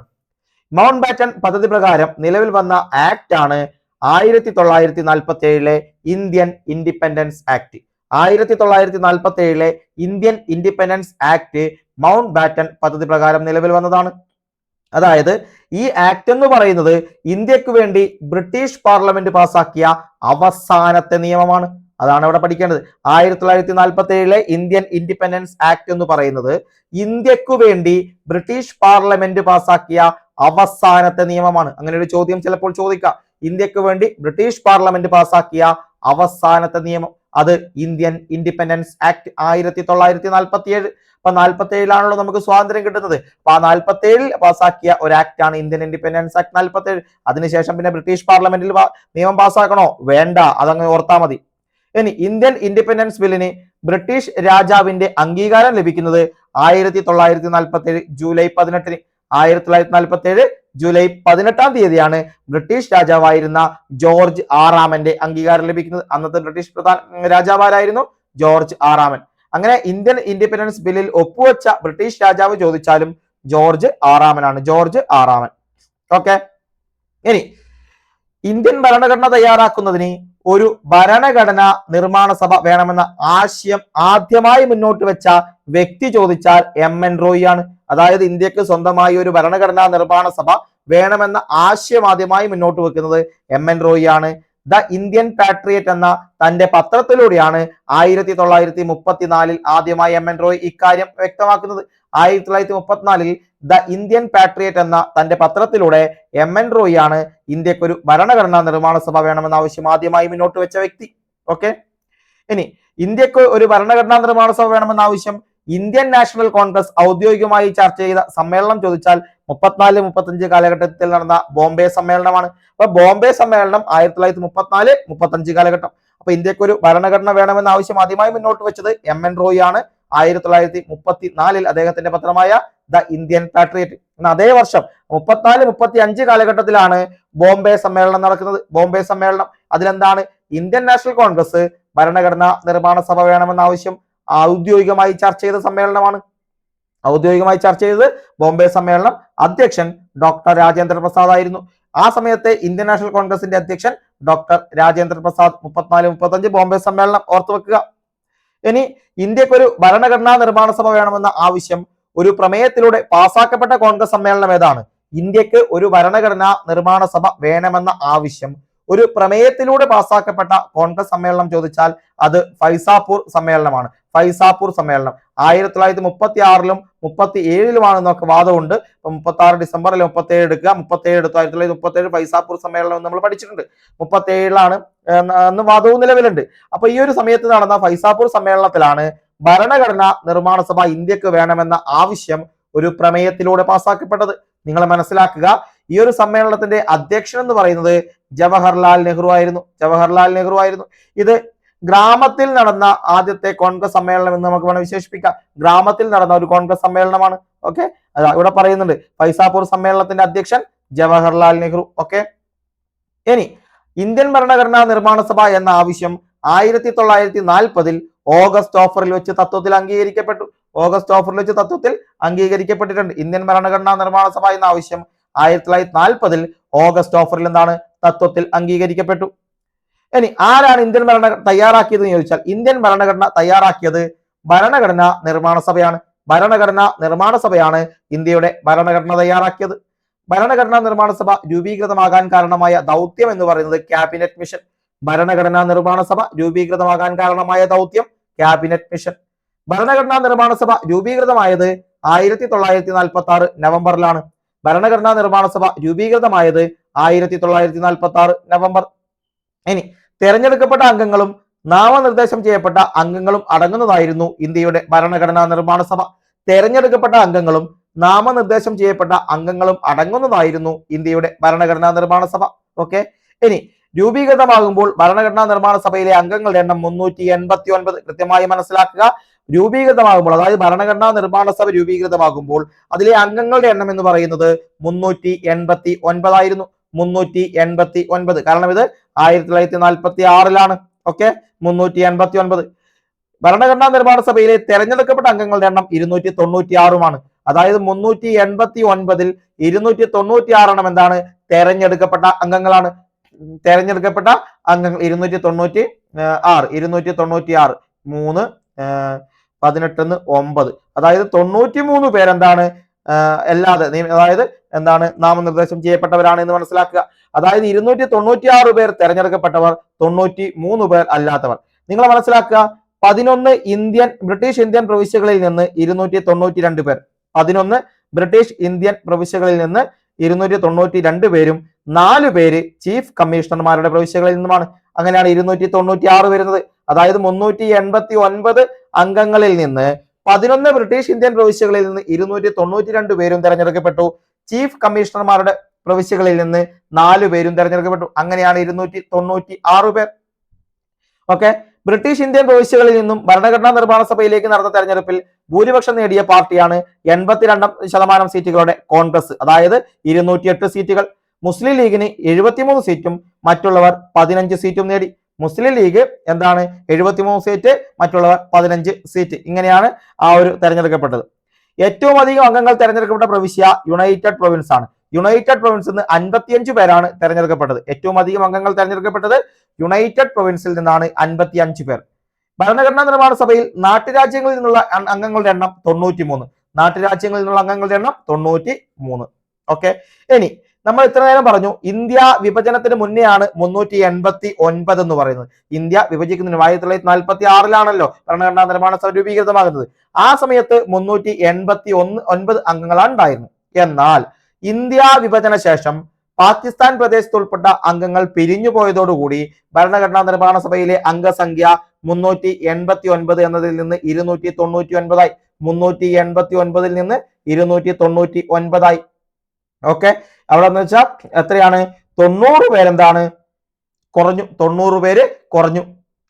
മൗണ്ട് ബാറ്റൺ പദ്ധതി പ്രകാരം നിലവിൽ വന്ന ആക്ട് ആണ് 1947 Indian independence act. 1947 Indian independence act Mountbatten പദ്ധതി പ്രകാരം നിലവിൽ വന്നതാണ്. അതായത് ഈ ആക്ട് എന്ന് പറയുന്നത് ഇന്ത്യക്ക് വേണ്ടി ബ്രിട്ടീഷ് പാർലമെന്റ് പാസാക്കിയ അവസാനത്തെ നിയമമാണ്. അതാണ് ഇവിടെ പഠിക്കേണ്ടത്. 1947 ഇന്ത്യൻ ഇൻഡിപെൻഡൻസ് ആക്ട് എന്ന് പറയുന്നത് ഇന്ത്യക്ക് വേണ്ടി ബ്രിട്ടീഷ് പാർലമെന്റ് പാസാക്കിയ അവസാനത്തെ നിയമമാണ്. അങ്ങനെ ഒരു ചോദ്യം ചിലപ്പോൾ ചോദിക്കാം. ഇന്ത്യക്ക് വേണ്ടി ബ്രിട്ടീഷ് പാർലമെന്റ് പാസാക്കിയ അവസാനത്തെ നിയമം, അത് ഇന്ത്യൻ ഇൻഡിപെൻഡൻസ് ആക്ട് 1947. അപ്പൊ 47-ലാണല്ലോ നമുക്ക് സ്വാതന്ത്ര്യം കിട്ടുന്നത്. അപ്പൊ ആ 47-ൽ പാസാക്കിയ ഒരു ആക്ട് ആണ് ഇന്ത്യൻ ഇൻഡിപെൻഡൻസ് ആക്ട് 47. അതിനുശേഷം പിന്നെ ബ്രിട്ടീഷ് പാർലമെന്റിൽ നിയമം പാസ്സാക്കണോ? വേണ്ട, അതങ്ങ് ഓർത്താ മതി. ഇനി ഇന്ത്യൻ ഇൻഡിപെൻഡൻസ് ബില്ലിന് ബ്രിട്ടീഷ് രാജാവിന്റെ അംഗീകാരം ലഭിക്കുന്നത് 1947 ജൂലൈ 18-ന്. 1947 ജൂലൈ 18-ാം തീയതിയാണ് ബ്രിട്ടീഷ് രാജാവായിരുന്ന ജോർജ് ആറാമന്റെ അംഗീകാരം ലഭിക്കുന്നത്. അന്നത്തെ ബ്രിട്ടീഷ് രാജാവാരായിരുന്നു? ജോർജ് ആറാമൻ. അങ്ങനെ ഇന്ത്യൻ ഇൻഡിപെൻഡൻസ് ബില്ലിൽ ഒപ്പുവെച്ച ബ്രിട്ടീഷ് രാജാവ് ചോദിച്ചാലും ജോർജ് ആറാമനാണ്. ഓക്കെ, ഇനി ഇന്ത്യൻ ഭരണഘടന തയ്യാറാക്കുന്നതിന് ഒരു ഭരണഘടനാ നിർമ്മാണ സഭ വേണമെന്ന ആശയം ആദ്യമായി മുന്നോട്ട് വെച്ച വ്യക്തി ചോദിച്ചാൽ MN റോയി ആണ്. അതായത് ഇന്ത്യക്ക് സ്വന്തമായി ഒരു ഭരണഘടനാ നിർമ്മാണ സഭ വേണമെന്ന ആശയം ആദ്യമായി മുന്നോട്ട് വെക്കുന്നത് MN റോയി ആണ്. ദ ഇന്ത്യൻ പാട്രിയറ്റ് എന്ന തന്റെ പത്രത്തിലൂടെയാണ് 1934 ആദ്യമായി MN റോയ് ഇക്കാര്യം വ്യക്തമാക്കുന്നത്. 1934 ദ ഇന്ത്യൻ പാട്രിയറ്റ് എന്ന തന്റെ പത്രത്തിലൂടെ MN റോയ് ആണ് ഇന്ത്യക്കൊരു ഭരണഘടനാ നിർമ്മാണ സഭ വേണമെന്ന ആവശ്യം ആദ്യമായി മുന്നോട്ട് വെച്ച വ്യക്തി. ഓക്കെ, ഇനി ഇന്ത്യക്ക് ഒരു ഭരണഘടനാ നിർമ്മാണ സഭ വേണമെന്ന ആവശ്യം ഇന്ത്യൻ നാഷണൽ കോൺഗ്രസ് ഔദ്യോഗികമായി ചർച്ച ചെയ്ത സമ്മേളനം ചോദിച്ചാൽ 34-35 കാലഘട്ടത്തിൽ നടന്ന ബോംബെ സമ്മേളനമാണ്. അപ്പൊ ബോംബെ സമ്മേളനം 1934-35 കാലഘട്ടം. അപ്പൊ ഇന്ത്യക്ക് ഒരു ഭരണഘടന വേണമെന്ന ആവശ്യം ആദ്യമായി മുന്നോട്ട് വെച്ചത് MN റോയ് ആണ്. 1934 അദ്ദേഹത്തിന്റെ പത്രമായ ദ ഇന്ത്യൻ പാട്രിയറ്റ്. അതേ വർഷം 34-35 കാലഘട്ടത്തിലാണ് ബോംബെ സമ്മേളനം നടക്കുന്നത്. ബോംബെ സമ്മേളനം അതിലെന്താണ്? ഇന്ത്യൻ നാഷണൽ കോൺഗ്രസ് ഭരണഘടനാ നിർമ്മാണ സഭ വേണമെന്ന ആവശ്യം ഔദ്യോഗികമായി ചർച്ച ചെയ്ത സമ്മേളനമാണ്. ഔദ്യോഗികമായി ചർച്ച ചെയ്തത് ബോംബെ സമ്മേളനം. അധ്യക്ഷൻ ഡോക്ടർ രാജേന്ദ്ര പ്രസാദ് ആയിരുന്നു. ആ സമയത്തെ ഇന്ത്യൻ നാഷണൽ കോൺഗ്രസിന്റെ അധ്യക്ഷൻ ഡോക്ടർ രാജേന്ദ്ര പ്രസാദ്. 34-35 ബോംബെ സമ്മേളനം ഓർത്തു വെക്കുക. ഇനി ഇന്ത്യക്കൊരു ഭരണഘടനാ നിർമ്മാണ സഭ വേണമെന്ന ആവശ്യം ഒരു പ്രമേയത്തിലൂടെ പാസാക്കപ്പെട്ട കോൺഗ്രസ് സമ്മേളനം ഏതാണ്? ഇന്ത്യക്ക് ഒരു ഭരണഘടനാ നിർമ്മാണ സഭ വേണമെന്ന ആവശ്യം ഒരു പ്രമേയത്തിലൂടെ പാസ്സാക്കപ്പെട്ട കോൺഗ്രസ് സമ്മേളനം ചോദിച്ചാൽ അത് ഫൈസാപൂർ സമ്മേളനമാണ്. ഫൈസാപൂർ സമ്മേളനം 1936 37 വാദമുണ്ട്. 36 ഡിസംബറിൽ 37 എടുക്കുക, 37 എടുത്തു. 1937 ഫൈസാപൂർ സമ്മേളനം നമ്മൾ പഠിച്ചിട്ടുണ്ട്. 37 അന്ന് വാദവും നിലവിലുണ്ട്. അപ്പൊ ഈ ഒരു സമയത്ത് നടന്ന ഫൈസാപൂർ സമ്മേളനത്തിലാണ് ഭരണഘടനാ നിർമ്മാണ സഭ ഇന്ത്യക്ക് വേണമെന്ന ആവശ്യം ഒരു പ്രമേയത്തിലൂടെ പാസ്സാക്കപ്പെട്ടത്. നിങ്ങൾ മനസ്സിലാക്കുക, ഈ ഒരു സമ്മേളനത്തിന്റെ അധ്യക്ഷൻ എന്ന് പറയുന്നത് ജവഹർലാൽ നെഹ്റു ആയിരുന്നു. ഇത് ഗ്രാമത്തിൽ നടന്ന ആദ്യത്തെ കോൺഗ്രസ് സമ്മേളനം എന്ന് നമുക്ക് വേണം വിശേഷിപ്പിക്കാം. ഗ്രാമത്തിൽ നടന്ന ഒരു കോൺഗ്രസ് സമ്മേളനമാണ്. ഓക്കെ, ഇവിടെ പറയുന്നുണ്ട് ഫൈസാപൂർ സമ്മേളനത്തിന്റെ അധ്യക്ഷൻ ജവഹർലാൽ നെഹ്റു. ഓക്കെ, ഇനി ഇന്ത്യൻ ഭരണഘടനാ നിർമ്മാണ സഭ എന്ന ആവശ്യം 1940 ഓഗസ്റ്റ് ഓഫറിൽ വെച്ച് തത്വത്തിൽ അംഗീകരിക്കപ്പെട്ടിട്ടുണ്ട്. ഇന്ത്യൻ ഭരണഘടനാ നിർമ്മാണ സഭ എന്ന ആവശ്യം 1940 ഓഗസ്റ്റ് ഓഫറിൽ എന്താണ് തത്വത്തിൽ അംഗീകരിക്കപ്പെട്ടു. ഇനി ആരാണ് ഇന്ത്യൻ ഭരണഘടന തയ്യാറാക്കിയത് എന്ന് ചോദിച്ചാൽ, ഇന്ത്യൻ ഭരണഘടന തയ്യാറാക്കിയത് ഭരണഘടനാ നിർമ്മാണ സഭയാണ് ഇന്ത്യയുടെ ഭരണഘടന തയ്യാറാക്കിയത്. ഭരണഘടനാ നിർമ്മാണ സഭ രൂപീകൃതമാകാൻ കാരണമായ ദൗത്യം എന്ന് പറയുന്നത് ക്യാബിനറ്റ് മിഷൻ. ഭരണഘടനാ നിർമ്മാണ സഭ രൂപീകൃതമാകാൻ കാരണമായ ദൗത്യം ക്യാബിനറ്റ് മിഷൻ. ഭരണഘടനാ നിർമ്മാണ സഭ രൂപീകൃതമായത് 1946 നവംബറിലാണ്. ഭരണഘടനാ നിർമ്മാണ സഭ രൂപീകൃതമായത് 1946 നവംബർ. ഇനി തെരഞ്ഞെടുക്കപ്പെട്ട അംഗങ്ങളും നാമനിർദ്ദേശം ചെയ്യപ്പെട്ട അംഗങ്ങളും അടങ്ങുന്നതായിരുന്നു ഇന്ത്യയുടെ ഭരണഘടനാ നിർമ്മാണ സഭ. തെരഞ്ഞെടുക്കപ്പെട്ട അംഗങ്ങളും നാമനിർദ്ദേശം ചെയ്യപ്പെട്ട അംഗങ്ങളും അടങ്ങുന്നതായിരുന്നു ഇന്ത്യയുടെ ഭരണഘടനാ നിർമ്മാണ സഭ. ഓക്കെ, ഇനി രൂപീകൃതമാകുമ്പോൾ ഭരണഘടനാ നിർമ്മാണ സഭയിലെ അംഗങ്ങളുടെ എണ്ണം 389. കൃത്യമായി മനസ്സിലാക്കുക, രൂപീകൃതമാകുമ്പോൾ അതായത് ഭരണഘടനാ നിർമ്മാണ സഭ രൂപീകൃതമാകുമ്പോൾ അതിലെ അംഗങ്ങളുടെ എണ്ണം എന്ന് പറയുന്നത് 389 ആയിരുന്നു. 389, കാരണം ഇത് 1946 ഓക്കെ, 389. ഭരണഘടനാ നിർമ്മാണ സഭയിലെ തെരഞ്ഞെടുക്കപ്പെട്ട അംഗങ്ങളുടെ എണ്ണം 296. അതായത് 389 296 എന്താണ് തെരഞ്ഞെടുക്കപ്പെട്ട അംഗങ്ങളാണ്. തെരഞ്ഞെടുക്കപ്പെട്ട അംഗങ്ങൾ 296 3 18 9, അതായത് 93 പേരെന്താണ് അല്ലാതെ, അതായത് എന്താണ് നാമനിർദ്ദേശം ചെയ്യപ്പെട്ടവരാണ് എന്ന് മനസ്സിലാക്കുക. അതായത് 296 പേർ തെരഞ്ഞെടുക്കപ്പെട്ടവർ, 93 പേർ അല്ലാത്തവർ. നിങ്ങൾ മനസ്സിലാക്കുക, 11 ബ്രിട്ടീഷ് ഇന്ത്യൻ പ്രവിശ്യകളിൽ നിന്ന് 292 പേർ, 11 ബ്രിട്ടീഷ് ഇന്ത്യൻ പ്രവിശ്യകളിൽ നിന്ന് 292 പേരും 4 പേര് ചീഫ് കമ്മീഷണർമാരുടെ പ്രവിശ്യകളിൽ നിന്നുമാണ്. അങ്ങനെയാണ് 296 വരുന്നത്. അതായത് 389 അംഗങ്ങളിൽ നിന്ന് 11 ബ്രിട്ടീഷ് ഇന്ത്യൻ പ്രവിശ്യകളിൽ നിന്ന് 292 പേരും തെരഞ്ഞെടുക്കപ്പെട്ടു. ചീഫ് കമ്മീഷണർമാരുടെ പ്രവിശ്യകളിൽ നിന്ന് 4 പേരും തെരഞ്ഞെടുക്കപ്പെട്ടു. അങ്ങനെയാണ് 296 പേർ. ഓക്കെ, ബ്രിട്ടീഷ് ഇന്ത്യൻ പ്രവിശ്യകളിൽ നിന്നും ഭരണഘടനാ നിർമ്മാണ സഭയിലേക്ക് നടന്ന തെരഞ്ഞെടുപ്പിൽ ഭൂരിപക്ഷം നേടിയ പാർട്ടിയാണ് 82% സീറ്റുകളുടെ കോൺഗ്രസ്, അതായത് 208 സീറ്റുകൾ. മുസ്ലിം ലീഗിന് 73 സീറ്റും മറ്റുള്ളവർ 15 സീറ്റും നേടി. മുസ്ലിം ലീഗ് എന്താണ് 73 സീറ്റ്, മറ്റുള്ളവർ 15 സീറ്റ്. ഇങ്ങനെയാണ് ആ ഒരു തെരഞ്ഞെടുക്കപ്പെട്ടത്. ഏറ്റവും അധികം അംഗങ്ങൾ തെരഞ്ഞെടുക്കപ്പെട്ട പ്രവിശ്യ യുണൈറ്റഡ് പ്രൊവിൻസ് ആണ്. യുണൈറ്റഡ് പ്രൊവിൻസിൽ നിന്ന് 55 പേരാണ് തെരഞ്ഞെടുക്കപ്പെട്ടത്. ഏറ്റവും അധികം അംഗങ്ങൾ തെരഞ്ഞെടുക്കപ്പെട്ടത് യുണൈറ്റഡ് പ്രൊവിൻസിൽ നിന്നാണ് 55 പേർ. ഭരണഘടനാ നിർമ്മാണ സഭയിൽ നാട്ടുരാജ്യങ്ങളിൽ നിന്നുള്ള അംഗങ്ങളുടെ എണ്ണം 93. നാട്ടുരാജ്യങ്ങളിൽ നിന്നുള്ള അംഗങ്ങളുടെ എണ്ണം 93. ഓക്കെ, ഇനി നമ്മൾ ഇത്ര നേരം പറഞ്ഞു ഇന്ത്യ വിഭജനത്തിന് മുന്നെയാണ് 389 എന്ന് പറയുന്നത്. ഇന്ത്യ വിഭജിക്കുന്നതിന് 1946 ഭരണഘടനാ നിർമ്മാണ സഭ രൂപീകൃതമാകുന്നത്. ആ സമയത്ത് 389 അംഗങ്ങളാണ് ഉണ്ടായിരുന്നത്. എന്നാൽ ഇന്ത്യ വിഭജന ശേഷം പാകിസ്ഥാൻ പ്രദേശത്ത് ഉൾപ്പെട്ട അംഗങ്ങൾ പിരിഞ്ഞു പോയതോടുകൂടി ഭരണഘടനാ നിർമ്മാണ സഭയിലെ അംഗസംഖ്യ 389 എന്നതിൽ നിന്ന് 299 ആയി. 389 നിന്ന് 299 ആയി. ഓക്കെ, അവിടെ എന്ന് വെച്ചാൽ എത്രയാണ്? 90 പേരെന്താണ് കുറഞ്ഞു. 90 പേര് കുറഞ്ഞു.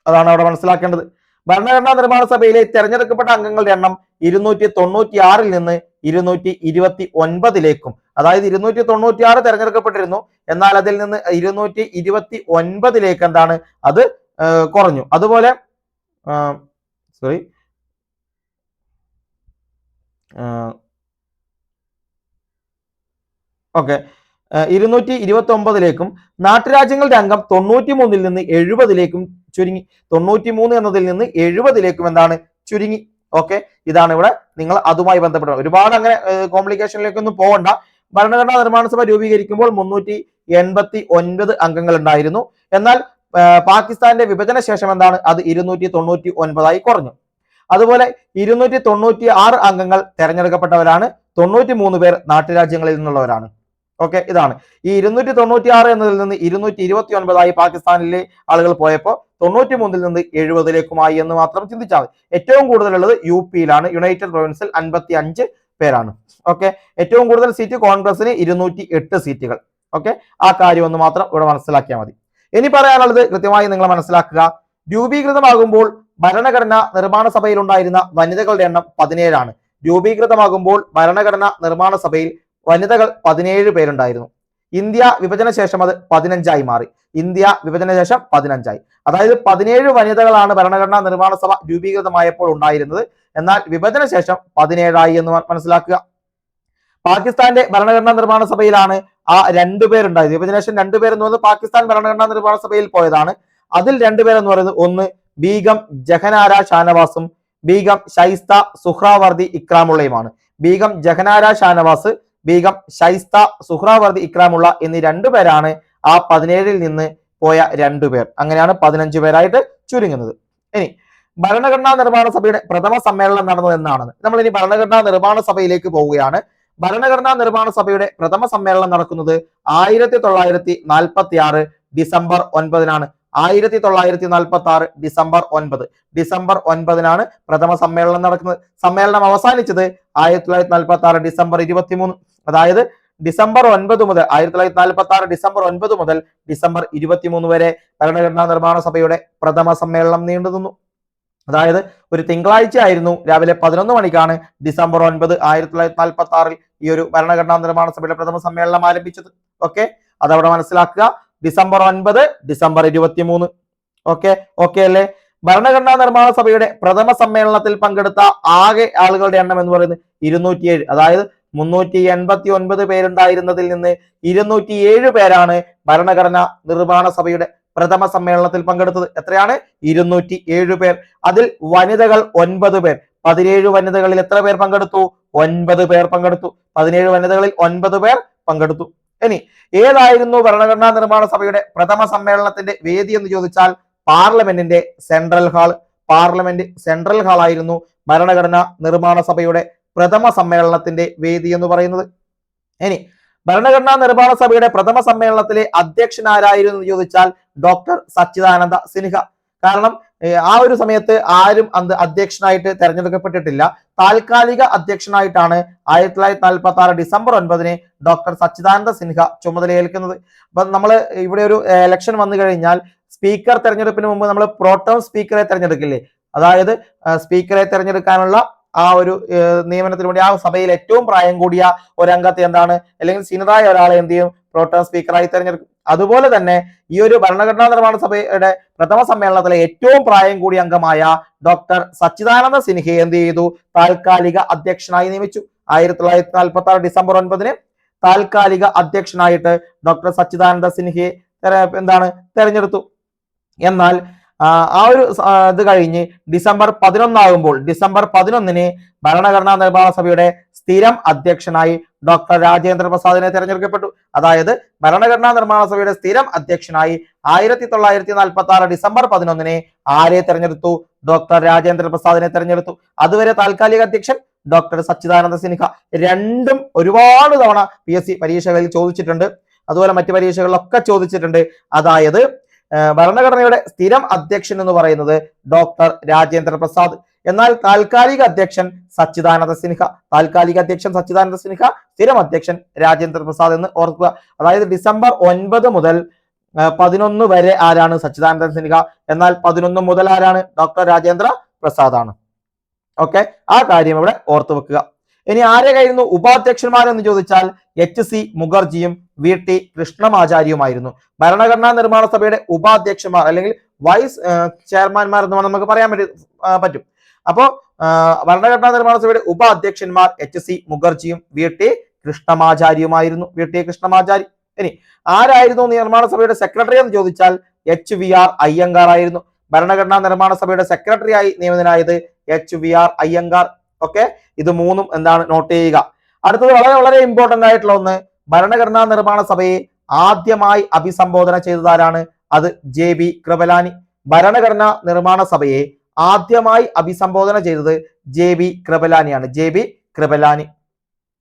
അതാണ് അവിടെ മനസ്സിലാക്കേണ്ടത്. ഭരണഘടനാ നിർമ്മാണ സഭയിലെ തെരഞ്ഞെടുക്കപ്പെട്ട അംഗങ്ങളുടെ എണ്ണം 296 നിന്ന് 229 അതായത് 296 തെരഞ്ഞെടുക്കപ്പെട്ടിരുന്നു, എന്നാൽ അതിൽ നിന്ന് 229 എന്താണ് അത് കുറഞ്ഞു. അതുപോലെ ഓക്കെ 229 നാട്ടുരാജ്യങ്ങളുടെ അംഗം 93 നിന്ന് 70 ചുരുങ്ങി. 93 എന്നതിൽ നിന്ന് 70 എന്താണ് ചുരുങ്ങി. ഓക്കെ, ഇതാണ് ഇവിടെ നിങ്ങൾ അതുമായി ബന്ധപ്പെട്ട ഒരുപാട് അങ്ങനെ കോംപ്ലിക്കേഷനിലേക്കൊന്നും പോകണ്ട. ഭരണഘടനാ നിർമ്മാണ സഭ രൂപീകരിക്കുമ്പോൾ 289 അംഗങ്ങൾ ഉണ്ടായിരുന്നു. എന്നാൽ പാകിസ്ഥാന്റെ വിഭജന ശേഷം എന്താണ് അത് 299 കുറഞ്ഞു. അതുപോലെ 296 അംഗങ്ങൾ തെരഞ്ഞെടുക്കപ്പെട്ടവരാണ്. 93 പേർ നാട്ടുരാജ്യങ്ങളിൽ നിന്നുള്ളവരാണ്. ഓക്കെ, ഇതാണ് ഈ 296 എന്നതിൽ നിന്ന് 229 പാകിസ്ഥാനിലെ ആളുകൾ പോയപ്പോൾ 93 നിന്ന് 70 എന്ന് മാത്രം ചിന്തിച്ചാൽ മതി. ഏറ്റവും കൂടുതലുള്ളത് UP-യിലാണ്, യുണൈറ്റഡ് പ്രൊവിൻസിൽ 55 പേരാണ്. ഓക്കെ, ഏറ്റവും കൂടുതൽ സീറ്റ് കോൺഗ്രസിന് 208 സീറ്റുകൾ. ഓക്കെ, ആ കാര്യം ഒന്ന് മാത്രം ഇവിടെ മനസ്സിലാക്കിയാൽ മതി. ഇനി പറയാനുള്ളത് കൃത്യമായി നിങ്ങൾ മനസ്സിലാക്കുക. രൂപീകൃതമാകുമ്പോൾ ഭരണഘടനാ നിർമ്മാണ സഭയിൽ ഉണ്ടായിരുന്ന വനിതകളുടെ എണ്ണം 17 ആണ്. രൂപീകൃതമാകുമ്പോൾ ഭരണഘടനാ നിർമ്മാണ സഭയിൽ വനിതകൾ 17 പേരുണ്ടായിരുന്നു. ഇന്ത്യ വിഭജന ശേഷം അത് 15 മാറി. ഇന്ത്യ വിഭജന ശേഷം 15. അതായത് 17 വനിതകളാണ് ഭരണഘടനാ നിർമ്മാണ സഭ രൂപീകൃതമായപ്പോൾ ഉണ്ടായിരുന്നത്. എന്നാൽ വിഭജന ശേഷം 17 എന്ന് മനസ്സിലാക്കുക. പാകിസ്ഥാന്റെ ഭരണഘടനാ നിർമ്മാണ സഭയിലാണ് ആ 2 പേരുണ്ടായത്. വിഭജന ശേഷം 2 പേരെന്ന് പറയുന്നത് പാകിസ്ഥാൻ ഭരണഘടനാ നിർമ്മാണ സഭയിൽ പോയതാണ്. അതിൽ 2 പേരെന്ന് പറയുന്നത് ഒന്ന് ബീഗം ജഹനാര ഷാനവാസും ബീഗം ഷൈസ്ത സുഹ്രാവർദി ഇക്രാമുള്ളയുമാണ്. ബീഗം ജഹനാര ഷാനവാസ്, ബീഗം ഷൈസ്ത സുഹ്രാവർദി ഇക്രാമുള്ള എന്നീ 2 പേരാണ് ആ 17 നിന്ന് പോയ 2 പേർ. അങ്ങനെയാണ് 15 പേരായിട്ട് ചുരുങ്ങുന്നത്. ഇനി ഭരണഘടനാ നിർമ്മാണ സഭയുടെ പ്രഥമ സമ്മേളനം നടന്നത് എന്നാണ്. നമ്മൾ ഇനി ഭരണഘടനാ നിർമ്മാണ സഭയിലേക്ക് പോവുകയാണ്. ഭരണഘടനാ നിർമ്മാണ സഭയുടെ പ്രഥമ സമ്മേളനം നടക്കുന്നത് 1946 ഡിസംബർ 9-നാണ്. 1946 ഡിസംബർ 9. ഡിസംബർ 9-നാണ് പ്രഥമ സമ്മേളനം നടക്കുന്നത്. സമ്മേളനം അവസാനിച്ചത് 1946 ഡിസംബർ 23. അതായത് ഡിസംബർ 9 മുതൽ 1946 ഡിസംബർ 9 മുതൽ ഡിസംബർ 23 വരെ ഭരണഘടനാ നിർമ്മാണ സഭയുടെ പ്രഥമ സമ്മേളനം നീണ്ടു നിന്നു. അതായത് ഒരു തിങ്കളാഴ്ച ആയിരുന്നു. രാവിലെ 11 മണിക്കാണ് ഡിസംബർ 9 1946 ഈ ഒരു ഭരണഘടനാ നിർമ്മാണ സഭയുടെ പ്രഥമ സമ്മേളനം ആരംഭിച്ചത്. ഓക്കെ, അതവിടെ മനസ്സിലാക്കുക. December 9 December 23. ഓക്കെ അല്ലേ? ഭരണഘടനാ നിർമ്മാണ സഭയുടെ പ്രഥമ സമ്മേളനത്തിൽ പങ്കെടുത്ത ആകെ ആളുകളുടെ എണ്ണം എന്ന് പറയുന്നത് 207. അതായത് 389 പേരുണ്ടായിരുന്നതിൽ നിന്ന് 207 പേരാണ് ഭരണഘടനാ നിർമ്മാണ സഭയുടെ പ്രഥമ സമ്മേളനത്തിൽ പങ്കെടുത്തത്. എത്രയാണ്? 207 പേർ. അതിൽ വനിതകൾ 9 പേർ. 17 വനിതകളിൽ എത്ര പേർ പങ്കെടുത്തു? 9 പേർ പങ്കെടുത്തു. 17 വനിതകളിൽ 9 പേർ പങ്കെടുത്തു. ഇനി ഏതായിരുന്നു ഭരണഘടനാ നിർമ്മാണ സഭയുടെ പ്രഥമ സമ്മേളനത്തിന്റെ വേദി എന്ന് ചോദിച്ചാൽ പാർലമെന്റിന്റെ central hall. Parliament central hall ആയിരുന്നു ഭരണഘടനാ നിർമ്മാണ സഭയുടെ പ്രഥമ സമ്മേളനത്തിന്റെ വേദി എന്ന് പറയുന്നത്. ഇനി ഭരണഘടനാ നിർമ്മാണ സഭയുടെ പ്രഥമ സമ്മേളനത്തിലെ അധ്യക്ഷൻ ആരായിരുന്നു എന്ന് ചോദിച്ചാൽ ഡോക്ടർ സച്ചിദാനന്ദ സിൻഹ. കാരണം ആ ഒരു സമയത്ത് ആരും അന്ന് അധ്യക്ഷനായിട്ട് തെരഞ്ഞെടുക്കപ്പെട്ടിട്ടില്ല. താൽക്കാലിക അധ്യക്ഷനായിട്ടാണ് 1946 ഡിസംബർ 9-ന് ഡോക്ടർ സച്ചിദാനന്ദ സിൻഹ ചുമതലയേൽക്കുന്നത്. അപ്പൊ നമ്മൾ ഇവിടെ ഒരു ഇലക്ഷൻ വന്നു കഴിഞ്ഞാൽ സ്പീക്കർ തെരഞ്ഞെടുപ്പിന് മുമ്പ് നമ്മൾ പ്രോട്ടോം സ്പീക്കറെ തെരഞ്ഞെടുക്കില്ലേ? അതായത് സ്പീക്കറെ തെരഞ്ഞെടുക്കാനുള്ള ആ ഒരു നിയമനത്തിന് വേണ്ടി ആ സഭയിൽ ഏറ്റവും പ്രായം കൂടിയ ഒരംഗത്തെ എന്താണ് അല്ലെങ്കിൽ സീനിയറായ ഒരാളെ എന്ത് ചെയ്യും? പ്രോട്ടോം സ്പീക്കറായി തെരഞ്ഞെടുക്കും. അതുപോലെ തന്നെ ഈ ഒരു ഭരണഘടനാ നിർമ്മാണ സഭയുടെ പ്രഥമ സമ്മേളനത്തിലെ ഏറ്റവും പ്രായം കൂടിയ അംഗമായ ഡോക്ടർ സച്ചിദാനന്ദ സിൻഹയെ എന്ത് ചെയ്തു? താൽക്കാലിക അധ്യക്ഷനായി നിയമിച്ചു. 1946 ഡിസംബർ 9-ന് താൽക്കാലിക അധ്യക്ഷനായിട്ട് ഡോക്ടർ സച്ചിദാനന്ദ സിൻഹയെ എന്താണ് തെരഞ്ഞെടുത്തു. എന്നാൽ ആ ഒരു ഇത് കഴിഞ്ഞ് ഡിസംബർ 11 ആകുമ്പോൾ ഡിസംബർ 11-ന് ഭരണഘടനാ നിർമ്മാണ സഭയുടെ സ്ഥിരം അധ്യക്ഷനായി ഡോക്ടർ രാജേന്ദ്ര പ്രസാദിനെ തെരഞ്ഞെടുക്കപ്പെട്ടു. അതായത് ഭരണഘടനാ നിർമ്മാണ സഭയുടെ സ്ഥിരം അധ്യക്ഷനായി 1946 ഡിസംബർ 11-ന് ആരെ തെരഞ്ഞെടുത്തു? ഡോക്ടർ രാജേന്ദ്ര പ്രസാദിനെ തെരഞ്ഞെടുത്തു. അതുവരെ താൽക്കാലിക അധ്യക്ഷൻ ഡോക്ടർ സച്ചിദാനന്ദ സിൻഹ. രണ്ടും ഒരുപാട് തവണ PSC പരീക്ഷകളിൽ ചോദിച്ചിട്ടുണ്ട്. അതുപോലെ മറ്റു പരീക്ഷകളിലൊക്കെ ചോദിച്ചിട്ടുണ്ട്. അതായത് ഭരണഘടനയുടെ സ്ഥിരം അധ്യക്ഷൻ എന്ന് പറയുന്നത് ഡോക്ടർ രാജേന്ദ്ര പ്രസാദ്. എന്നാൽ താൽക്കാലിക അധ്യക്ഷൻ സച്ചിദാനന്ദ സിൻഹ. താൽക്കാലിക അധ്യക്ഷൻ സച്ചിദാനന്ദ സിൻഹ, സ്ഥിരം അധ്യക്ഷൻ രാജേന്ദ്ര പ്രസാദ് എന്ന് ഓർക്കുക. അതായത് ഡിസംബർ 9 മുതൽ 11 വരെ ആരാണ്? സച്ചിദാനന്ദ സിൻഹ. എന്നാൽ 11 മുതൽ ആരാണ്? ഡോക്ടർ രാജേന്ദ്ര പ്രസാദ് ആണ്. ഓക്കെ, ആ കാര്യം ഇവിടെ ഓർത്തു വെക്കുക. ഇനി ആരെയായിരുന്നു ഉപാധ്യക്ഷന്മാരെന്ന് ചോദിച്ചാൽ HC മുഖർജിയും VT കൃഷ്ണമാചാരിയുമായിരുന്നു. ഭരണഘടനാ നിർമ്മാണ സഭയുടെ ഉപാധ്യക്ഷന്മാർ അല്ലെങ്കിൽ വൈസ് ചെയർമാൻമാർ എന്ന് നമുക്ക് പറയാൻ പറ്റും. അപ്പോ ഭരണഘടനാ നിർമ്മാണ സഭയുടെ ഉപാധ്യക്ഷന്മാർ HC മുഖർജിയും VT കൃഷ്ണമാചാരിയുമായിരുന്നു. VT കൃഷ്ണമാചാരി. ഇനി ആരായിരുന്നു നിർമ്മാണ സഭയുടെ സെക്രട്ടറി എന്ന് ചോദിച്ചാൽ HVR അയ്യങ്കാർ ആയിരുന്നു. ഭരണഘടനാ നിർമ്മാണ സഭയുടെ സെക്രട്ടറിയായി നിയമിതനായത് HVR അയ്യങ്കാർ. ഓക്കെ, ഇത് മൂന്നും എന്താണ് നോട്ട് ചെയ്യുക. അടുത്തത് വളരെ വളരെ ഇമ്പോർട്ടന്റ് ആയിട്ടുള്ള ഒന്ന്, ഭരണഘടനാ നിർമ്മാണ സഭയെ ആദ്യമായി അഭിസംബോധന ചെയ്തതാരാണ്? അത് JB കൃപലാനി. ഭരണഘടനാ നിർമ്മാണ സഭയെ ആദ്യമായി അഭിസംബോധന ചെയ്തത് JB കൃപലാനിയാണ്. JB കൃപലാനി.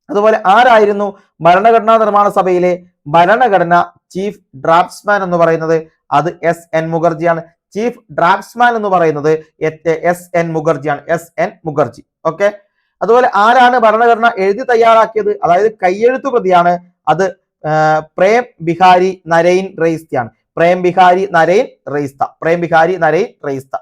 അതുപോലെ ആരായിരുന്നു ഭരണഘടനാ നിർമ്മാണ സഭയിലെ ഭരണഘടന ചീഫ് ഡ്രാഫ്റ്റ്സ്മാൻ എന്ന് പറയുന്നത്? അത് SN മുഖർജിയാണ്. ചീഫ് ഡ്രാഫ്റ്റ്സ്മാൻ എന്ന് പറയുന്നത് SN മുഖർജിയാണ്. SN മുഖർജി. ഓക്കെ. അതുപോലെ ആരാണ് ഭരണഘടന എഴുതി തയ്യാറാക്കിയത്? അതായത് കയ്യെഴുത്തു പ്രതിയാണ്. അത് പ്രേം ബിഹാരി നരൈൻ റെയ്സ്തയാണ്. പ്രേം ബിഹാരി നരൈൻ റെയ്സ്ത. പ്രേം ബിഹാരി നരൈൻ റെയ്സ്ത.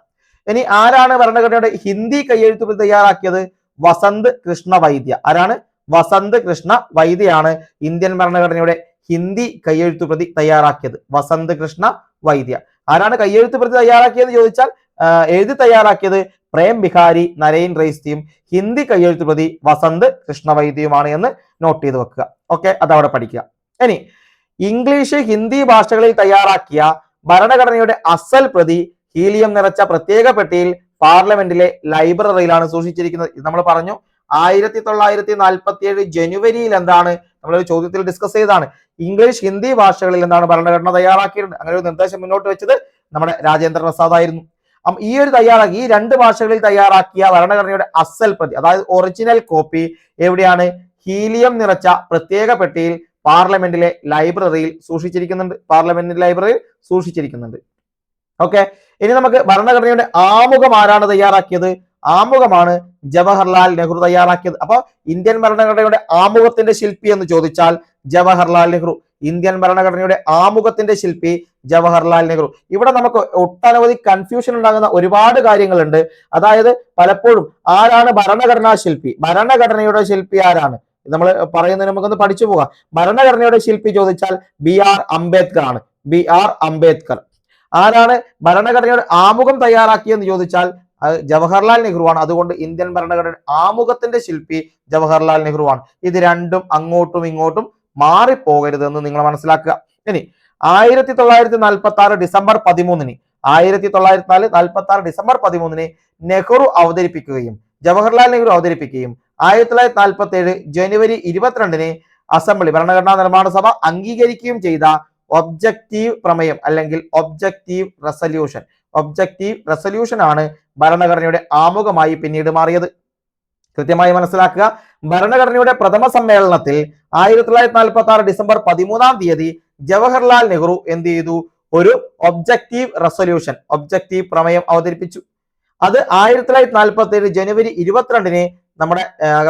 ഇനി ആരാണ് ഭരണഘടനയുടെ ഹിന്ദി കയ്യെഴുത്തു പ്രതി തയ്യാറാക്കിയത്? വസന്ത് കൃഷ്ണ വൈദ്യ. ആരാണ്? വസന്ത് കൃഷ്ണ വൈദ്യയാണ് ഇന്ത്യൻ ഭരണഘടനയുടെ ഹിന്ദി കയ്യെഴുത്തു പ്രതി തയ്യാറാക്കിയത്. വസന്ത് കൃഷ്ണ വൈദ്യ. ആരാണ് കയ്യെഴുത്തു പ്രതി തയ്യാറാക്കിയത് ചോദിച്ചാൽ എഴുതി തയ്യാറാക്കിയത് പ്രേം ബിഹാരി നരൈൻ റെയ്സ്തിയും ഹിന്ദി കയ്യെഴുത്തു പ്രതി വസന്ത് കൃഷ്ണ വൈദ്യയുമാണ് എന്ന് നോട്ട് ചെയ്ത് വെക്കുക. ഓക്കെ, അതവിടെ പഠിക്കുക. ഇനി ഇംഗ്ലീഷ് ഹിന്ദി ഭാഷകളിൽ തയ്യാറാക്കിയ ഭരണഘടനയുടെ അസൽ പ്രതി ഹീലിയം നിറച്ച പ്രത്യേക പെട്ടിയിൽ പാർലമെന്റിലെ ലൈബ്രറിയിലാണ് സൂക്ഷിച്ചിരിക്കുന്നത്. ഇത് നമ്മൾ പറഞ്ഞു 1947 ജനുവരിയിൽ എന്താണ് നമ്മളൊരു ചോദ്യത്തിൽ ഡിസ്കസ് ചെയ്തതാണ്. ഇംഗ്ലീഷ് ഹിന്ദി ഭാഷകളിൽ എന്താണ് ഭരണഘടന തയ്യാറാക്കിയിട്ടുണ്ട്. അങ്ങനെ ഒരു നിർദ്ദേശം മുന്നോട്ട് വെച്ചത് നമ്മുടെ രാജേന്ദ്ര പ്രസാദ് ആയിരുന്നു. ഈ രണ്ട് ഭാഷകളിൽ തയ്യാറാക്കിയ ഭരണഘടനയുടെ അസൽ പ്രതി, അതായത് ഒറിജിനൽ കോപ്പി എവിടെയാണ്? ഹീലിയം നിറച്ച പ്രത്യേക പെട്ടിയിൽ പാർലമെന്റിലെ ലൈബ്രറിയിൽ സൂക്ഷിച്ചിരിക്കുന്നുണ്ട്. പാർലമെന്റിന്റെ ലൈബ്രറിയിൽ സൂക്ഷിച്ചിരിക്കുന്നുണ്ട്. ഓക്കെ. ഇനി നമുക്ക് ഭരണഘടനയുടെ ആമുഖം ആരാണ് തയ്യാറാക്കിയത്? ആമുഖമാണ് ജവഹർലാൽ നെഹ്റു തയ്യാറാക്കിയത്. അപ്പൊ ഇന്ത്യൻ ഭരണഘടനയുടെ ആമുഖത്തിന്റെ ശില്പി എന്ന് ചോദിച്ചാൽ ജവഹർലാൽ നെഹ്റു. ഇന്ത്യൻ ഭരണഘടനയുടെ ആമുഖത്തിന്റെ ശില്പി ജവഹർലാൽ നെഹ്റു. ഇവിടെ നമുക്ക് ഒട്ടനവധി കൺഫ്യൂഷൻ ഉണ്ടാകുന്ന ഒരുപാട് കാര്യങ്ങളുണ്ട്. അതായത് പലപ്പോഴും ആരാണ് ഭരണഘടനാ ശില്പി? ഭരണഘടനയുടെ ശില്പി ആരാണ്? നമ്മൾ പറയുന്നതിന് നമുക്കൊന്ന് പഠിച്ചു പോകാം. ഭരണഘടനയുടെ ശില്പി ചോദിച്ചാൽ BR അംബേദ്കർ ആണ്. BR അംബേദ്കർ. ആരാണ് ഭരണഘടനയുടെ ആമുഖം തയ്യാറാക്കിയെന്ന് ചോദിച്ചാൽ ജവഹർലാൽ നെഹ്റു ആണ്. അതുകൊണ്ട് ഇന്ത്യൻ ഭരണഘടനയുടെ ആമുഖത്തിന്റെ ശില്പി ജവഹർലാൽ നെഹ്റു ആണ്. ഇത് രണ്ടും അങ്ങോട്ടും ഇങ്ങോട്ടും മാറിപ്പോകരുത് എന്ന് നിങ്ങൾ മനസ്സിലാക്കുക. ഇനി 1946 ഡിസംബർ 13-ന് 1946 ഡിസംബർ 13-ന് നെഹ്റു അവതരിപ്പിക്കുകയും ജവഹർലാൽ നെഹ്റു അവതരിപ്പിക്കുകയും 1947 ജനുവരി 22-ന് അസംബ്ലി ഭരണഘടനാ നിർമ്മാണ സഭ അംഗീകരിക്കുകയും ചെയ്ത ഒബ്ജക്റ്റീവ് പ്രമേയം അല്ലെങ്കിൽ ഒബ്ജക്റ്റീവ് റെസല്യൂഷൻ ആണ് ഭരണഘടനയുടെ ആമുഖമായി പിന്നീട് മാറിയത്. കൃത്യമായി മനസ്സിലാക്കുക. ഭരണഘടനയുടെ പ്രഥമ സമ്മേളനത്തിൽ 1946 ഡിസംബർ 13-ാം തീയതി ജവഹർലാൽ നെഹ്റു എന്ത് ചെയ്തു? ഒരു ഒബ്ജക്റ്റീവ് പ്രമേയം അവതരിപ്പിച്ചു. അത് 1947 ജനുവരി 22-ന് നമ്മുടെ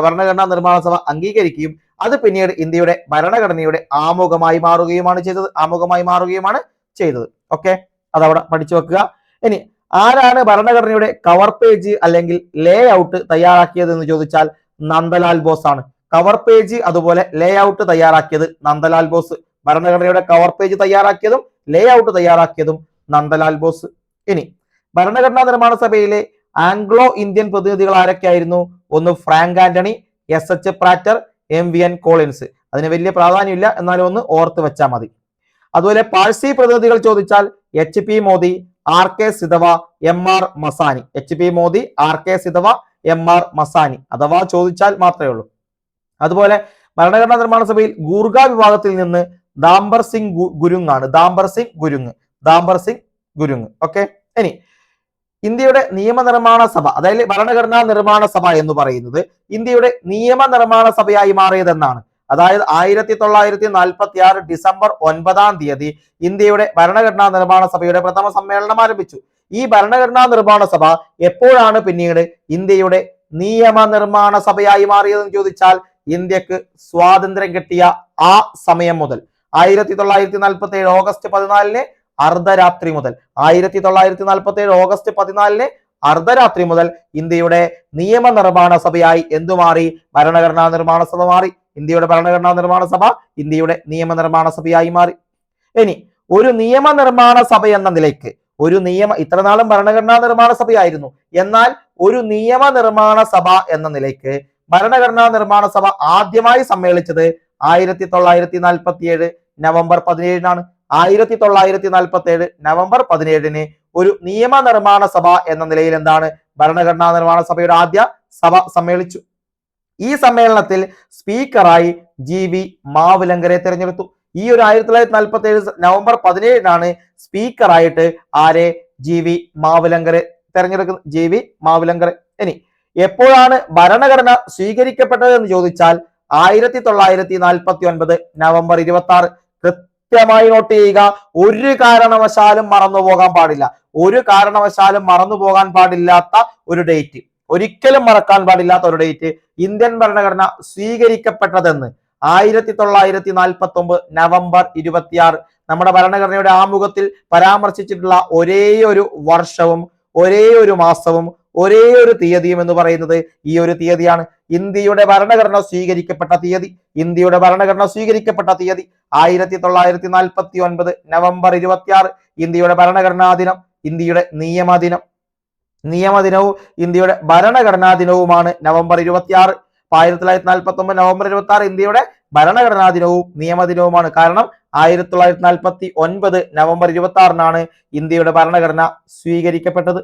ഭരണഘടനാ നിർമ്മാണ സഭ അംഗീകരിക്കുകയും അത് പിന്നീട് ഇന്ത്യയുടെ ഭരണഘടനയുടെ ആമുഖമായി മാറുകയുമാണ് ചെയ്തത്. ഓക്കെ, അതവിടെ പഠിച്ചു വെക്കുക. ഇനി ആരാണ് ഭരണഘടനയുടെ കവർ പേജ് അല്ലെങ്കിൽ ലേ ഔട്ട് തയ്യാറാക്കിയത് എന്ന് ചോദിച്ചാൽ നന്ദലാൽ ബോസ് ആണ്. കവർ പേജ് അതുപോലെ ലേ ഔട്ട് തയ്യാറാക്കിയത് നന്ദലാൽ ബോസ്. ഭരണഘടനയുടെ കവർ പേജ് തയ്യാറാക്കിയതും ലേ ഔട്ട് തയ്യാറാക്കിയതും നന്ദലാൽ ബോസ്. ഇനി ഭരണഘടനാ നിർമ്മാണ സഭയിലെ ആംഗ്ലോ ഇന്ത്യൻ പ്രതിനിധികൾ ആരൊക്കെയായിരുന്നു? ഒന്ന് Frank Anthony, SH Prater, MVN Collins. അതിന് വലിയ പ്രാധാന്യമില്ല, എന്നാലും ഒന്ന് ഓർത്ത് വെച്ചാൽ മതി. അതുപോലെ പാഴ്സി പ്രതിനിധികൾ ചോദിച്ചാൽ HP Modi, RK സിധവ, MR Masani. HP Modi, RK സിധവ, MR Masani. അഥവാ ചോദിച്ചാൽ മാത്രമേ ഉള്ളൂ. അതുപോലെ ഭരണഘടനാ നിർമ്മാണ സഭയിൽ ഗൂർഖ വിഭാഗത്തിൽ നിന്ന് ദാംബർ സിംഗ് ഗുരുങ് ആണ്. ദാംബർ സിംഗ് ഗുരുങ്. ഓക്കെ. ഇനി ഇന്ത്യയുടെ നിയമനിർമ്മാണ സഭ, അതായത് ഭരണഘടനാ നിർമ്മാണ സഭ എന്ന് പറയുന്നത് ഇന്ത്യയുടെ നിയമനിർമ്മാണ സഭയായി മാറിയതെന്നാണ്. അതായത് 1946 ഡിസംബർ 9-ാം തീയതി ഇന്ത്യയുടെ ഭരണഘടനാ നിർമ്മാണ സഭയുടെ പ്രഥമ സമ്മേളനം ആരംഭിച്ചു. ഈ ഭരണഘടനാ നിർമ്മാണ സഭ എപ്പോഴാണ് പിന്നീട് ഇന്ത്യയുടെ നിയമനിർമ്മാണ സഭയായി മാറിയതെന്ന് ചോദിച്ചാൽ ഇന്ത്യക്ക് സ്വാതന്ത്ര്യം കിട്ടിയ ആ സമയം മുതൽ 1947 ഓഗസ്റ്റ് 14-ന് അർദ്ധരാത്രി മുതൽ 1947 ഓഗസ്റ്റ് 14-ന് അർദ്ധരാത്രി മുതൽ ഇന്ത്യയുടെ നിയമനിർമ്മാണ സഭയായി എന്തു മാറി? ഭരണഘടനാ നിർമ്മാണ സഭ മാറി. ഇന്ത്യയുടെ ഭരണഘടനാ നിർമ്മാണ സഭ ഇന്ത്യയുടെ നിയമനിർമ്മാണ സഭയായി മാറി. ഇനി ഒരു നിയമനിർമ്മാണ സഭ എന്ന നിലയ്ക്ക് ഇത്രനാളും ഭരണഘടനാ നിർമ്മാണ സഭയായിരുന്നു. എന്നാൽ ഒരു നിയമനിർമ്മാണ സഭ എന്ന നിലയ്ക്ക് ഭരണഘടനാ നിർമ്മാണ സഭ ആദ്യമായി സമ്മേളിച്ചത് 1947 നവംബർ 17-നാണ്. 1947 നവംബർ 17-ന് ഒരു നിയമനിർമ്മാണ സഭ എന്ന നിലയിൽ എന്താണ് ഭരണഘടനാ നിർമ്മാണ സഭയുടെ ആദ്യ സഭ സമ്മേളിച്ചു. ഈ സമ്മേളനത്തിൽ സ്പീക്കറായി GV മാവുലങ്കരെ തിരഞ്ഞെടുത്തു. ഈ ഒരു 1947 നവംബർ 17 സ്പീക്കറായിട്ട് ആരെ GV മാവുലങ്കരെ തെരഞ്ഞെടുക്കുന്നത്, GV മാവുലങ്കരെ. ഇനി എപ്പോഴാണ് ഭരണഘടന സ്വീകരിക്കപ്പെട്ടത് എന്ന് ചോദിച്ചാൽ 1949 നവംബർ 26. കൃത്യമായി നോട്ട് ചെയ്യുക. ഒരു കാരണവശാലും മറന്നു പോകാൻ പാടില്ല. ഒരു കാരണവശാലും മറന്നു പോകാൻ പാടില്ലാത്ത ഒരു ഡേറ്റ്, ഒരിക്കലും മറക്കാൻ പാടില്ലാത്ത ഒരു ഡേറ്റ്, ഇന്ത്യൻ ഭരണഘടന സ്വീകരിക്കപ്പെട്ടതെന്ന് 1949 നവംബർ 26. നമ്മുടെ ഭരണഘടനയുടെ ആമുഖത്തിൽ പരാമർശിച്ചിട്ടുള്ള ഒരേ ഒരു വർഷവും ഒരേ ഒരു മാസവും ഒരേ ഒരു തീയതിയും എന്ന് പറയുന്നത് ഈ ഒരു തീയതിയാണ്. ഇന്ത്യയുടെ ഭരണഘടന സ്വീകരിക്കപ്പെട്ട തീയതി, ഇന്ത്യയുടെ ഭരണഘടന സ്വീകരിക്കപ്പെട്ട തീയതി 1949 നവംബർ 26. ഇന്ത്യയുടെ ഭരണഘടനാ ദിനം, ഇന്ത്യയുടെ നിയമദിനവും ഇന്ത്യയുടെ ഭരണഘടനാ ദിനവുമാണ് നവംബർ 26. 1949 നവംബർ 26 ഇന്ത്യയുടെ ഭരണഘടനാ ദിനവും നിയമദിനവുമാണ്. കാരണം 1949 നവംബർ 26 ഇന്ത്യയുടെ ഭരണഘടന സ്വീകരിക്കപ്പെട്ടത്.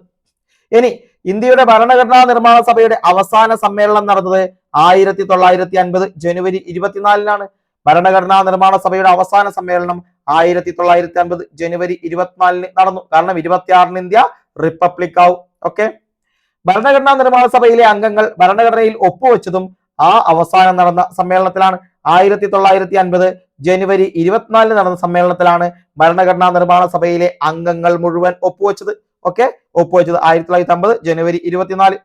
ഇനി ഇന്ത്യയുടെ ഭരണഘടനാ നിർമ്മാണ സഭയുടെ അവസാന സമ്മേളനം നടന്നത് 1950 ജനുവരി 24 ഭരണഘടനാ നിർമ്മാണ സഭയുടെ അവസാന സമ്മേളനം 1950 ജനുവരി 24 നടന്നു. കാരണം 26 ഇന്ത്യ റിപ്പബ്ലിക് ആവും. ഓക്കെ, ഭരണഘടനാ നിർമ്മാണ സഭയിലെ അംഗങ്ങൾ ഭരണഘടനയിൽ ഒപ്പുവെച്ചതും ആ അവസാനം നടന്ന സമ്മേളനത്തിലാണ്. 1950 ജനുവരി 24 നടന്ന സമ്മേളനത്തിലാണ് ഭരണഘടനാ നിർമ്മാണ സഭയിലെ അംഗങ്ങൾ മുഴുവൻ ഒപ്പുവെച്ചത്. ഓക്കെ, ഒപ്പുവെച്ചത് 1950 ജനുവരി 24.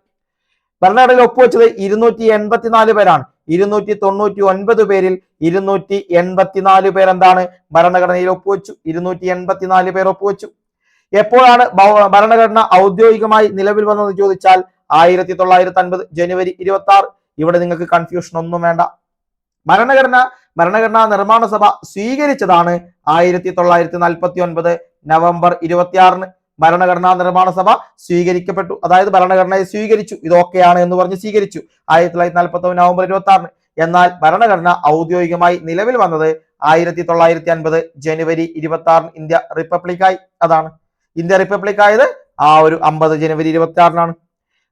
ഭരണഘടനയിൽ ഒപ്പുവെച്ചത് 284 പേരാണ്. 299 പേരിൽ 284 പേർ എന്താണ് ഭരണഘടനയിൽ ഒപ്പുവെച്ചു. 284 പേർ ഒപ്പുവെച്ചു. എപ്പോഴാണ് ഭരണഘടന ഔദ്യോഗികമായി നിലവിൽ വന്നതെന്ന് ചോദിച്ചാൽ 1950 ജനുവരി 26. ഇവിടെ നിങ്ങൾക്ക് കൺഫ്യൂഷൻ ഒന്നും വേണ്ട. ഭരണഘടനാ നിർമ്മാണ സഭ സ്വീകരിച്ചതാണ് 1949 നവംബർ 26. ഭരണഘടനാ നിർമ്മാണ സഭ സ്വീകരിക്കപ്പെട്ടു, അതായത് ഭരണഘടനയെ സ്വീകരിച്ചു, ഇതൊക്കെയാണ് എന്ന് പറഞ്ഞ് സ്വീകരിച്ചു 1949 നവംബർ 26. എന്നാൽ ഭരണഘടന ഔദ്യോഗികമായി നിലവിൽ വന്നത് 1950 ജനുവരി 26 ഇന്ത്യ റിപ്പബ്ലിക്കായി. അതാണ് ഇന്ത്യ റിപ്പബ്ലിക് ആയത് ആ ഒരു 50 ജനുവരി 26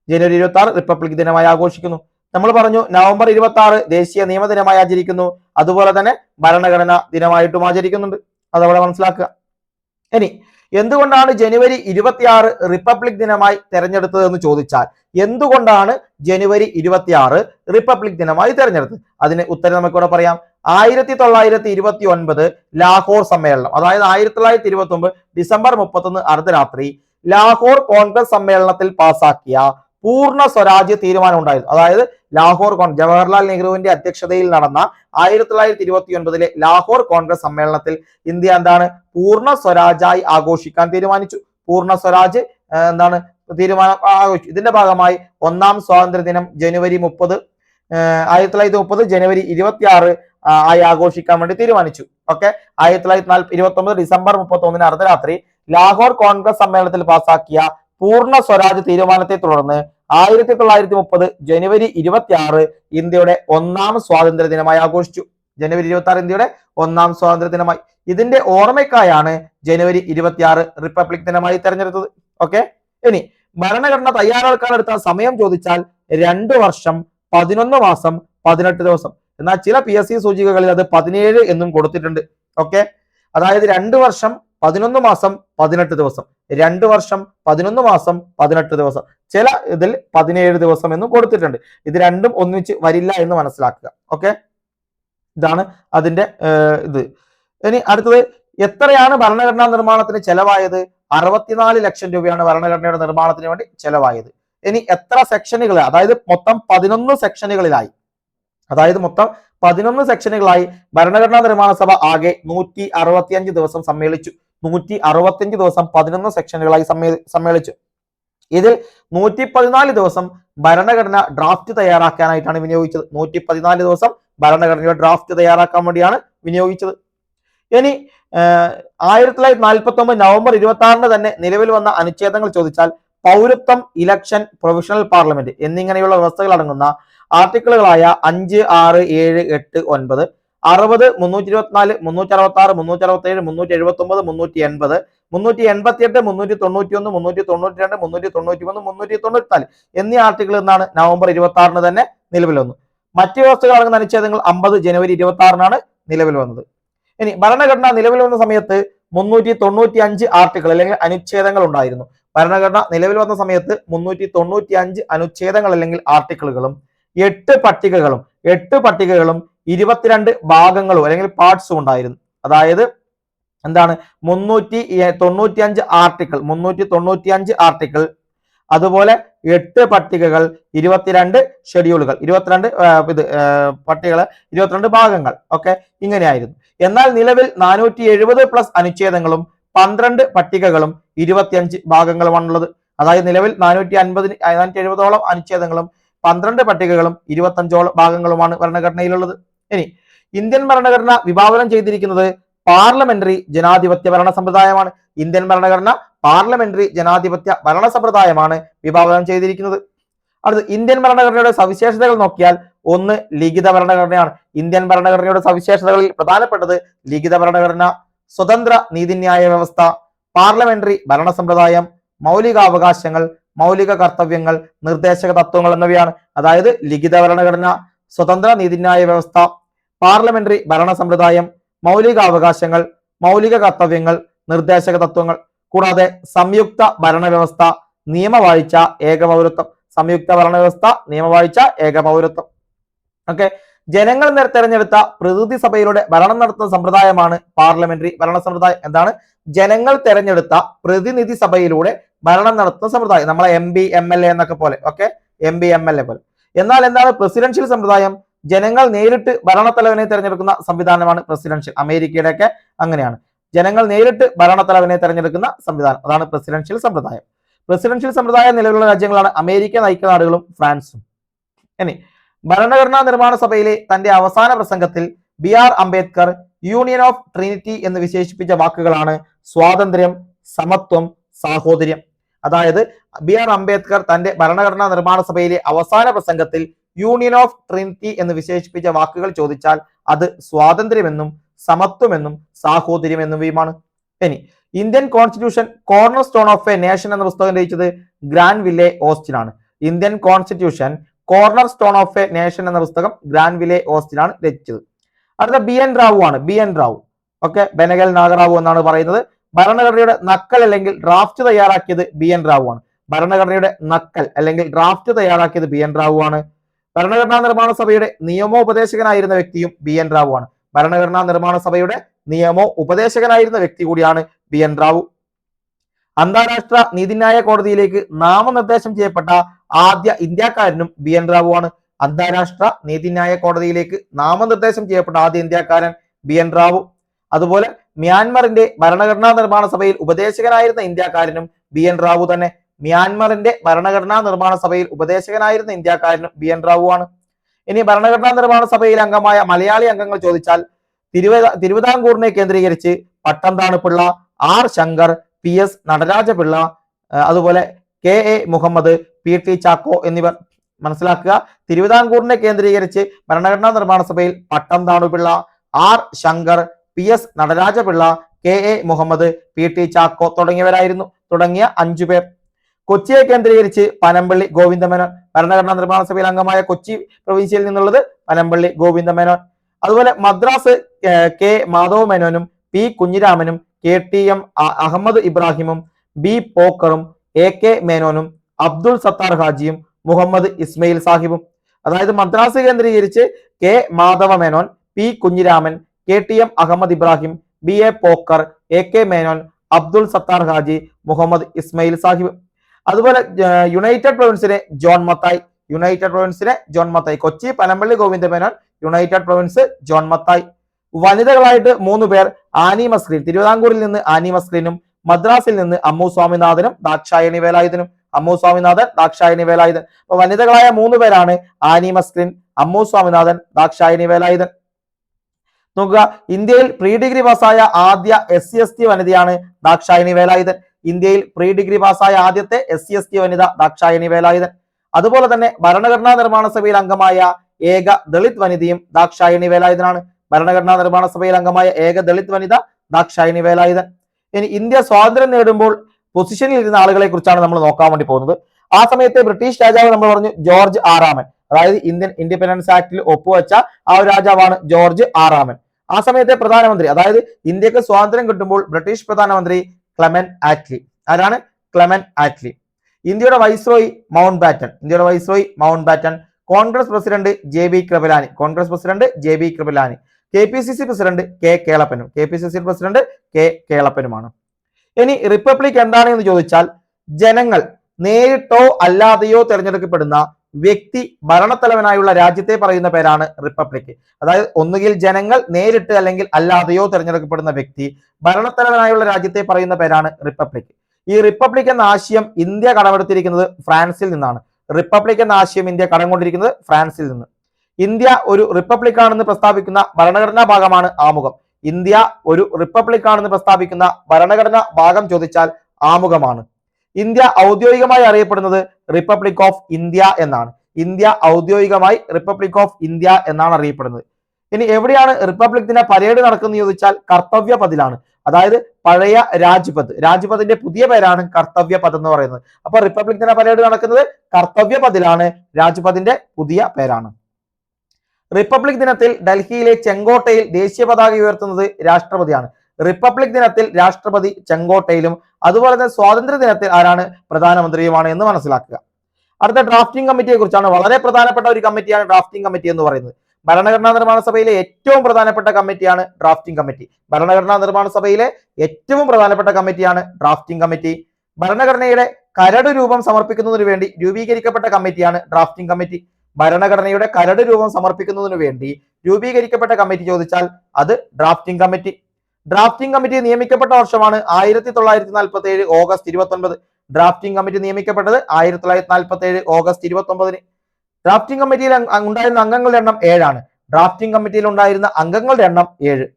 ജനുവരി 26 റിപ്പബ്ലിക് ദിനമായി ആഘോഷിക്കുന്നു. നമ്മൾ പറഞ്ഞു നവംബർ 26 ദേശീയ നിയമദിനമായി ആചരിക്കുന്നു, അതുപോലെ തന്നെ ഭരണഘടന ദിനമായിട്ടും ആചരിക്കുന്നുണ്ട്. അതവിടെ മനസ്സിലാക്കുക. ഇനി എന്തുകൊണ്ടാണ് ജനുവരി 26 റിപ്പബ്ലിക് ദിനമായി തെരഞ്ഞെടുത്തത് എന്ന് ചോദിച്ചാൽ, എന്തുകൊണ്ടാണ് ജനുവരി 26 റിപ്പബ്ലിക് ദിനമായി തെരഞ്ഞെടുത്തത്? അതിന് ഉത്തരം നമുക്കിവിടെ പറയാം. 1929 ലാഹോർ സമ്മേളനം, അതായത് 1929 ഡിസംബർ 31 അർദ്ധരാത്രി ലാഹോർ കോൺഗ്രസ് സമ്മേളനത്തിൽ പാസാക്കിയ പൂർണ്ണ സ്വരാജ്യ തീരുമാനം ഉണ്ടായിരുന്നു. അതായത് ലാഹോർ ജവഹർലാൽ നെഹ്റുവിന്റെ അധ്യക്ഷതയിൽ നടന്ന 1929 ലാഹോർ കോൺഗ്രസ് സമ്മേളനത്തിൽ ഇന്ത്യ എന്താണ് പൂർണ്ണ സ്വരാജായി ആഘോഷിക്കാൻ തീരുമാനിച്ചു. പൂർണ്ണ സ്വരാജ് എന്താണ് തീരുമാനം ആഘോഷിച്ചു. ഇതിന്റെ ഭാഗമായി ഒന്നാം സ്വാതന്ത്ര്യ ദിനം ജനുവരി 30 1930 ജനുവരി 26 ആയി ആഘോഷിക്കാൻ വേണ്ടി തീരുമാനിച്ചു. ഓക്കെ, 1929 ഡിസംബർ 31 അർദ്ധരാത്രി ലാഹോർ കോൺഗ്രസ് സമ്മേളനത്തിൽ പാസാക്കിയ പൂർണ്ണ സ്വരാജ് തീരുമാനത്തെ തുടർന്ന് 1930 ജനുവരി 26 ഇന്ത്യയുടെ ഒന്നാം സ്വാതന്ത്ര്യ ദിനമായി ആഘോഷിച്ചു. ജനുവരി 26 ഇന്ത്യയുടെ ഒന്നാം സ്വാതന്ത്ര്യ ദിനമായി. ഇതിന്റെ ഓർമ്മയ്ക്കായാണ് ജനുവരി 26 റിപ്പബ്ലിക് ദിനമായി തെരഞ്ഞെടുത്തത്. ഓക്കെ, ഇനി ഭരണഘടന തയ്യാറാക്കാൻ എടുത്ത സമയം ചോദിച്ചാൽ 2 വർഷം 11 മാസം 18 ദിവസം. എന്നാൽ ചില PSC സൂചികകളിൽ അത് 17 എന്നും കൊടുത്തിട്ടുണ്ട്. ഓക്കെ, അതായത് 2 വർഷം 11 മാസം 18 ദിവസം, 2 വർഷം 11 മാസം 18 ദിവസം, ചില ഇതിൽ 17 ദിവസം എന്നും കൊടുത്തിട്ടുണ്ട്. ഇത് രണ്ടും ഒന്നിച്ച് വരില്ല എന്ന് മനസ്സിലാക്കുക. ഓക്കെ, ഇതാണ് അതിന്റെ ഇത്. ഇനി അടുത്തത്, എത്രയാണ് ഭരണഘടനാ നിർമ്മാണത്തിന് ചെലവായത്? 64 ലക്ഷം രൂപയാണ് ഭരണഘടനയുടെ നിർമ്മാണത്തിന് വേണ്ടി ചെലവായത്. ഇനി എത്ര സെക്ഷനുകൾ, അതായത് മൊത്തം 11 സെക്ഷനുകളിലായി, ഭരണഘടനാ നിർമ്മാണ സഭ ആകെ 165 ദിവസം സമ്മേളിച്ചു. 165 ദിവസം 11 സെക്ഷനുകളായി സമ്മേളിച്ചു. ഇതിൽ 114 ദിവസം ഭരണഘടന ഡ്രാഫ്റ്റ് തയ്യാറാക്കാനായിട്ടാണ് വിനിയോഗിച്ചത്. 114 ദിവസം ഭരണഘടനയുടെ ഡ്രാഫ്റ്റ് തയ്യാറാക്കാൻ വേണ്ടിയാണ് വിനിയോഗിച്ചത്. ഇനി 1949 നവംബർ 26 തന്നെ നിലവിൽ വന്ന അനുച്ഛേദങ്ങൾ ചോദിച്ചാൽ, പൗരത്വം, ഇലക്ഷൻ, പ്രൊവിഷണൽ പാർലമെന്റ് എന്നിങ്ങനെയുള്ള വ്യവസ്ഥകൾ അടങ്ങുന്ന ആർട്ടിക്കിളുകളായ 5, 6, 7, 8, 9, 60, 324, 366, 367, 379, 380, 388, 391, 392, 393, 394 എന്നീ ആർട്ടിക്കിൾ എന്നാണ് നവംബർ 26 തന്നെ നിലവിൽ വന്നു. മറ്റ് വ്യവസ്ഥകൾ അടങ്ങുന്ന അനുച്ഛേദങ്ങൾ 50 ജനുവരി 26 നിലവിൽ വന്നത്. ഇനി ഭരണഘടന നിലവിൽ വന്ന സമയത്ത് 395 ആർട്ടിക്കിൾ അല്ലെങ്കിൽ അനുച്ഛേദങ്ങൾ ഉണ്ടായിരുന്നു. ഭരണഘടന നിലവിൽ വന്ന സമയത്ത് 395 അനുച്ഛേദങ്ങൾ അല്ലെങ്കിൽ ആർട്ടിക്കിളുകളും 8 പട്ടികകളും 22 ഭാഗങ്ങളും അല്ലെങ്കിൽ പാർട്സും ഉണ്ടായിരുന്നു. അതായത് എന്താണ് 395 ആർട്ടിക്കിൾ, അതുപോലെ 8 പട്ടികകൾ, 22 ഷെഡ്യൂളുകൾ, 22 പട്ടികകൾ, 22 ഭാഗങ്ങൾ. ഓക്കെ, ഇങ്ങനെയായിരുന്നു. എന്നാൽ നിലവിൽ 470+ അനുച്ഛേദങ്ങളും 12 പട്ടികകളും 25 ഭാഗങ്ങളുമാണുള്ളത്. അതായത് നിലവിൽ 470ഓളം അനുച്ഛേദങ്ങളും 12 പട്ടികകളും 25ഓളം ഭാഗങ്ങളുമാണ് ഭരണഘടനയിലുള്ളത്. ഇനി ഇന്ത്യൻ ഭരണഘടന വിഭാവനം ചെയ്തിരിക്കുന്നത് പാർലമെന്ററി ജനാധിപത്യ ഭരണ സമ്പ്രദായമാണ്. ഇന്ത്യൻ ഭരണഘടന പാർലമെന്ററി ജനാധിപത്യ ഭരണ സമ്പ്രദായമാണ് വിഭാവനം ചെയ്തിരിക്കുന്നത്. അടുത്ത് ഇന്ത്യൻ ഭരണഘടനയുടെ സവിശേഷതകൾ നോക്കിയാൽ ഒന്ന് ലിഖിത ഭരണഘടനയാണ്. ഇന്ത്യൻ ഭരണഘടനയുടെ സവിശേഷതകളിൽ പ്രധാനപ്പെട്ടത് ലിഖിത ഭരണഘടന, സ്വതന്ത്ര നീതിന്യായ വ്യവസ്ഥ, പാർലമെന്ററി ഭരണ സമ്പ്രദായം, മൗലികാവകാശങ്ങൾ, മൗലിക കർത്തവ്യങ്ങൾ, നിർദ്ദേശക തത്വങ്ങൾ എന്നിവയാണ്. അതായത് ലിഖിത ഭരണഘടന, സ്വതന്ത്ര നീതിന്യായ വ്യവസ്ഥ, പാർലമെന്ററി ഭരണ സമ്പ്രദായം, മൗലികാവകാശങ്ങൾ, മൗലിക കർത്തവ്യങ്ങൾ, നിർദ്ദേശക തത്വങ്ങൾ. കൂടാതെ സംയുക്ത ഭരണവ്യവസ്ഥ, നിയമവാഴ്ച, ഏകപൗരത്വം. സംയുക്ത ഭരണവ്യവസ്ഥ, നിയമവാഴ്ച, ഏകപൗരത്വം. ഓക്കെ, ജനങ്ങൾ തെരഞ്ഞെടുത്ത പ്രതിനിധി സഭയിലൂടെ ഭരണം നടത്തുന്ന സമ്പ്രദായമാണ് പാർലമെന്ററി ഭരണ സമ്പ്രദായം. എന്താണ്? ജനങ്ങൾ തെരഞ്ഞെടുത്ത പ്രതിനിധി സഭയിലൂടെ ഭരണം നടത്തുന്ന സമ്പ്രദായം. നമ്മളെ MP MLA എന്നൊക്കെ പോലെ. ഓക്കെ, MP MLA പോലെ. എന്നാൽ എന്താണ് പ്രസിഡൻഷ്യൽ സമ്പ്രദായം? ജനങ്ങൾ നേരിട്ട് ഭരണത്തലവനെ തെരഞ്ഞെടുക്കുന്ന സംവിധാനമാണ് പ്രസിഡൻഷ്യൽ. അമേരിക്കയുടെയൊക്കെ അങ്ങനെയാണ്. ജനങ്ങൾ നേരിട്ട് ഭരണത്തലവനെ തെരഞ്ഞെടുക്കുന്ന സംവിധാനം, അതാണ് പ്രസിഡൻഷ്യൽ സമ്പ്രദായം. പ്രസിഡൻഷ്യൽ സമ്പ്രദായം നിലവിലുള്ള രാജ്യങ്ങളാണ് അമേരിക്കൻ ഐക്യനാടുകളും ഫ്രാൻസും. ഇനി ഭരണഘടനാ നിർമ്മാണ സഭയിലെ തന്റെ അവസാന പ്രസംഗത്തിൽ BR Ambedkar union of Trinity എന്ന് വിശേഷിപ്പിച്ച വാക്കുകളാണ് സ്വാതന്ത്ര്യം, സമത്വം, സാഹോദര്യം. അതായത് BR അംബേദ്കർ തന്റെ ഭരണഘടനാ നിർമ്മാണ സഭയിലെ അവസാന പ്രസംഗത്തിൽ യൂണിയൻ ഓഫ് ട്രിനിറ്റി എന്ന് വിശേഷിപ്പിച്ച വാക്കുകൾ ചോദിച്ചാൽ അത് സ്വാതന്ത്ര്യമെന്നും സമത്വമെന്നും സാഹോദര്യം എന്നിവയുമാണ്. ഇനി Indian constitution corner stone of A nation എന്ന പുസ്തകം രചിച്ചത് ഗ്രാൻവില്ലെ ഓസ്റ്റിൻ ആണ്. Indian constitution corner stone of A nation എന്ന പുസ്തകം ഗ്രാൻവില്ലെ ഓസ്റ്റിൻ ആണ് രചിച്ചത്. അടുത്ത BN റാവു ആണ്. BN റാവു. ഓക്കെ, ബെനഗൽ നാഗറാവു എന്നാണ് പറയുന്നത്. ഭരണഘടനയുടെ നക്കൽ അല്ലെങ്കിൽ ഡ്രാഫ്റ്റ് തയ്യാറാക്കിയത് BN റാവു ആണ്. ഭരണഘടനയുടെ നക്കൽ അല്ലെങ്കിൽ ഡ്രാഫ്റ്റ് തയ്യാറാക്കിയത് BN റാവു ആണ്. ഭരണഘടനാ നിർമ്മാണ സഭയുടെ നിയമോപദേശകനായിരുന്ന വ്യക്തിയും BN റാവു ആണ്. ഭരണഘടനാ നിർമ്മാണ സഭയുടെ ഉപദേശകനായിരുന്ന വ്യക്തി കൂടിയാണ് BN റാവു. അന്താരാഷ്ട്ര നീതിന്യായ കോടതിയിലേക്ക് നാമനിർദ്ദേശം ചെയ്യപ്പെട്ട ആദ്യ ഇന്ത്യക്കാരനും BN റാവു ആണ്. അന്താരാഷ്ട്ര നീതിന്യായ കോടതിയിലേക്ക് നാമനിർദ്ദേശം ചെയ്യപ്പെട്ട ആദ്യ ഇന്ത്യക്കാരൻ BN റാവു. അതുപോലെ മ്യാൻമറിന്റെ ഭരണഘടനാ നിർമ്മാണ സഭയിൽ ഉപദേശകനായിരുന്ന ഇന്ത്യക്കാരനും BN റാവു തന്നെ. മ്യാൻമറിന്റെ ഭരണഘടനാ നിർമ്മാണ സഭയിൽ ഉപദേശകനായിരുന്ന ഇന്ത്യക്കാരനും BN റാവു ആണ്. ഇനി ഭരണഘടനാ നിർമ്മാണ സഭയിൽ അംഗമായ മലയാളി അംഗങ്ങൾ ചോദിച്ചാൽ തിരുവിതാംകൂറിനെ കേന്ദ്രീകരിച്ച് പട്ടംതാണു പിള്ള, R ശങ്കർ, PS നടരാജപിള്ള, അതുപോലെ KA മുഹമ്മദ്, PT ചാക്കോ എന്നിവർ. മനസ്സിലാക്കുക, തിരുവിതാംകൂറിനെ കേന്ദ്രീകരിച്ച് ഭരണഘടനാ നിർമ്മാണ സഭയിൽ പട്ടംതാണു Pillai, R Shankar, PS Nataraja Pillai, KA Muhammad, PT Chacko തുടങ്ങിയ 5 പേർ. കൊച്ചിയെ കേന്ദ്രീകരിച്ച് പനമ്പള്ളി ഗോവിന്ദമേനോൻ. ഭരണഘടനാ നിർമ്മാണ സഭയിൽ അംഗമായ കൊച്ചി പ്രൊവിൻഷ്യയിൽ നിന്നുള്ളത് പനമ്പള്ളി ഗോവിന്ദമേനോൻ. അതുപോലെ മദ്രാസ് K മാധവ മേനോനും P കുഞ്ഞിരാമനും KTM Ahmed ഇബ്രാഹിമും B പോക്കറും AK മേനോനും അബ്ദുൾ സത്താർ ഹാജിയും മുഹമ്മദ് ഇസ്മയിൽ സാഹിബും. അതായത് മദ്രാസ് കേന്ദ്രീകരിച്ച് K Madhava Menon, P Kunhiraman, KTM Ahmed Ibrahim, BA Pokker, AK Menon, Abdul Sattar Haji, Muhammad Ismail Sahib. അതുപോലെ യുണൈറ്റഡ് പ്രൊവിൻസിനെ ജോൺ മത്തായി. Kochi Panampilly Govinda Menon, united province John Mathai. വനിതകളായിട്ട് 3 പേർ. ആനി മസ്ലിൻ, തിരുവിതാംകൂറിൽ നിന്ന് ആനി മസ്ലിനും മദ്രാസിൽ നിന്ന് അമ്മു സ്വാമിനാഥനും ദാക്ഷായണി വേലായുധനും. അപ്പൊ വനിതകളായ 3 പേരാണ് ആനി മസ്ലിൻ, അമ്മു സ്വാമിനാഥൻ, ദാക്ഷായണി വേലായുധൻ. നോക്കുക, ഇന്ത്യയിൽ പ്രീ ഡിഗ്രി പാസ്സായ ആദ്യ SC/ST വനിതയാണ് ദാക്ഷായണി വേലായുധൻ. ഇന്ത്യയിൽ പ്രീ ഡിഗ്രി പാസ്സായ ആദ്യത്തെ SC/ST വനിത ദാക്ഷായണി വേലായുധൻ. അതുപോലെ തന്നെ ഭരണഘടനാ നിർമ്മാണ സഭയിൽ അംഗമായ ഏക ദളിത് വനിതയും ദാക്ഷായണി വേലായുധനാണ്. ഭരണഘടനാ നിർമ്മാണ സഭയിൽ അംഗമായ ഏക ദളിത് വനിത ദാക്ഷായണി വേലായുധൻ. ഇനി ഇന്ത്യ സ്വാതന്ത്ര്യം നേടുമ്പോൾ പൊസിഷനിൽ ഇരുന്ന ആളുകളെ കുറിച്ചാണ് നമ്മൾ നോക്കാൻ വേണ്ടി പോകുന്നത്. ആ സമയത്ത് ബ്രിട്ടീഷ് രാജാവ് നമ്മൾ പറഞ്ഞു ജോർജ് 6 അതായത് ഇന്ത്യൻ ഇൻഡിപെൻഡൻസ് ആക്ടിൽ ഒപ്പുവെച്ച ആ ഒരു രാജാവാണ് ജോർജ് 6. ആ സമയത്തെ പ്രധാനമന്ത്രി, അതായത് ഇന്ത്യക്ക് സ്വാതന്ത്ര്യം കിട്ടുമ്പോൾ ബ്രിട്ടീഷ് പ്രധാനമന്ത്രി ക്ലെമന്റ് ആറ്റ്ലി. ആരാണ്? Clement Attlee. ഇന്ത്യയുടെ viceroy Mountbatten. Congress president JB Kripalani. KPCC president K കേളപ്പനുമാണ്. ഇനി റിപ്പബ്ലിക് എന്താണ് എന്ന് ചോദിച്ചാൽ, ജനങ്ങൾ നേരിട്ടോ അല്ലാതെയോ തിരഞ്ഞെടുക്കപ്പെടുന്ന വ്യക്തി ഭരണത്തലവനായുള്ള രാജ്യത്തെ പറയുന്ന പേരാണ് റിപ്പബ്ലിക്. അതായത് ഒന്നുകിൽ ജനങ്ങൾ നേരിട്ട് അല്ലെങ്കിൽ അല്ലാതെയോ തിരഞ്ഞെടുക്കപ്പെടുന്ന വ്യക്തി ഭരണത്തലവനായുള്ള രാജ്യത്തെ പറയുന്ന പേരാണ് റിപ്പബ്ലിക്. ഈ റിപ്പബ്ലിക് എന്ന ആശയം ഇന്ത്യ കടമെടുത്തിരിക്കുന്നത് ഫ്രാൻസിൽ നിന്നാണ്. ഫ്രാൻസിൽ നിന്ന്. ഇന്ത്യ ഒരു റിപ്പബ്ലിക് ആണെന്ന് പ്രസ്താവിക്കുന്ന ഭരണഘടനാ ഭാഗമാണ് ആമുഖം. ഇന്ത്യ ഒരു റിപ്പബ്ലിക് ആണെന്ന് പ്രസ്താവിക്കുന്ന ഭരണഘടനാ ഭാഗം ചോദിച്ചാൽ ആമുഖമാണ്. ഇന്ത്യ ഔദ്യോഗികമായി അറിയപ്പെടുന്നത് റിപ്പബ്ലിക് ഓഫ് ഇന്ത്യ എന്നാണ്. അറിയപ്പെടുന്നത്. ഇനി എവിടെയാണ് റിപ്പബ്ലിക് ദിന പരേഡ് നടക്കുന്നത് ചോദിച്ചാൽ കർത്തവ്യപഥിലാണ്. അതായത് പഴയ രാജ്പഥിന്റെ പുതിയ പേരാണ് കർത്തവ്യപഥ് എന്ന് പറയുന്നത്. അപ്പൊ റിപ്പബ്ലിക് ദിന പരേഡ് നടക്കുന്നത് കർത്തവ്യപഥിലാണ്, രാജ്പഥിന്റെ പുതിയ പേരാണ്. റിപ്പബ്ലിക് ദിനത്തിൽ ഡൽഹിയിലെ ചെങ്കോട്ടയിൽ ദേശീയ പതാക ഉയർത്തുന്നത് രാഷ്ട്രപതിയാണ്. റിപ്പബ്ലിക് ദിനത്തിൽ രാഷ്ട്രപതി ചെങ്കോട്ടയിലും അതുപോലെ തന്നെ സ്വാതന്ത്ര്യ ദിനത്തിൽ ആരാണ്? പ്രധാനമന്ത്രിയുമാണ് എന്ന് മനസ്സിലാക്കുക. അടുത്ത ഡ്രാഫ്റ്റിംഗ് കമ്മിറ്റിയെ കുറിച്ചാണ്. വളരെ പ്രധാനപ്പെട്ട ഒരു കമ്മിറ്റിയാണ് ഡ്രാഫ്റ്റിംഗ് കമ്മിറ്റി എന്ന് പറയുന്നത്. ഭരണഘടനാ നിർമ്മാണ സഭയിലെ ഏറ്റവും പ്രധാനപ്പെട്ട കമ്മിറ്റിയാണ് ഡ്രാഫ്റ്റിംഗ് കമ്മിറ്റി. ഭരണഘടനയുടെ കരട് രൂപം സമർപ്പിക്കുന്നതിന് വേണ്ടി രൂപീകരിക്കപ്പെട്ട കമ്മിറ്റിയാണ് ഡ്രാഫ്റ്റിംഗ് കമ്മിറ്റി. ചോദിച്ചാൽ അത് ഡ്രാഫ്റ്റിംഗ് കമ്മിറ്റി. ഡ്രാഫ്റ്റിംഗ് കമ്മിറ്റി നിയമിക്കപ്പെട്ട വർഷമാണ് 1947 ഓഗസ്റ്റ് 29. ഡ്രാഫ്റ്റിംഗ് കമ്മിറ്റി നിയമിക്കപ്പെട്ടത് 1947 ഓഗസ്റ്റ് 29. ഡ്രാഫ്റ്റിംഗ് കമ്മിറ്റിയിൽ ഉണ്ടായിരുന്ന അംഗങ്ങളുടെ എണ്ണം 7 ആണ്. ഡ്രാഫ്റ്റിംഗ് കമ്മിറ്റിയിൽ ഉണ്ടായിരുന്ന അംഗങ്ങളുടെ എണ്ണം 7.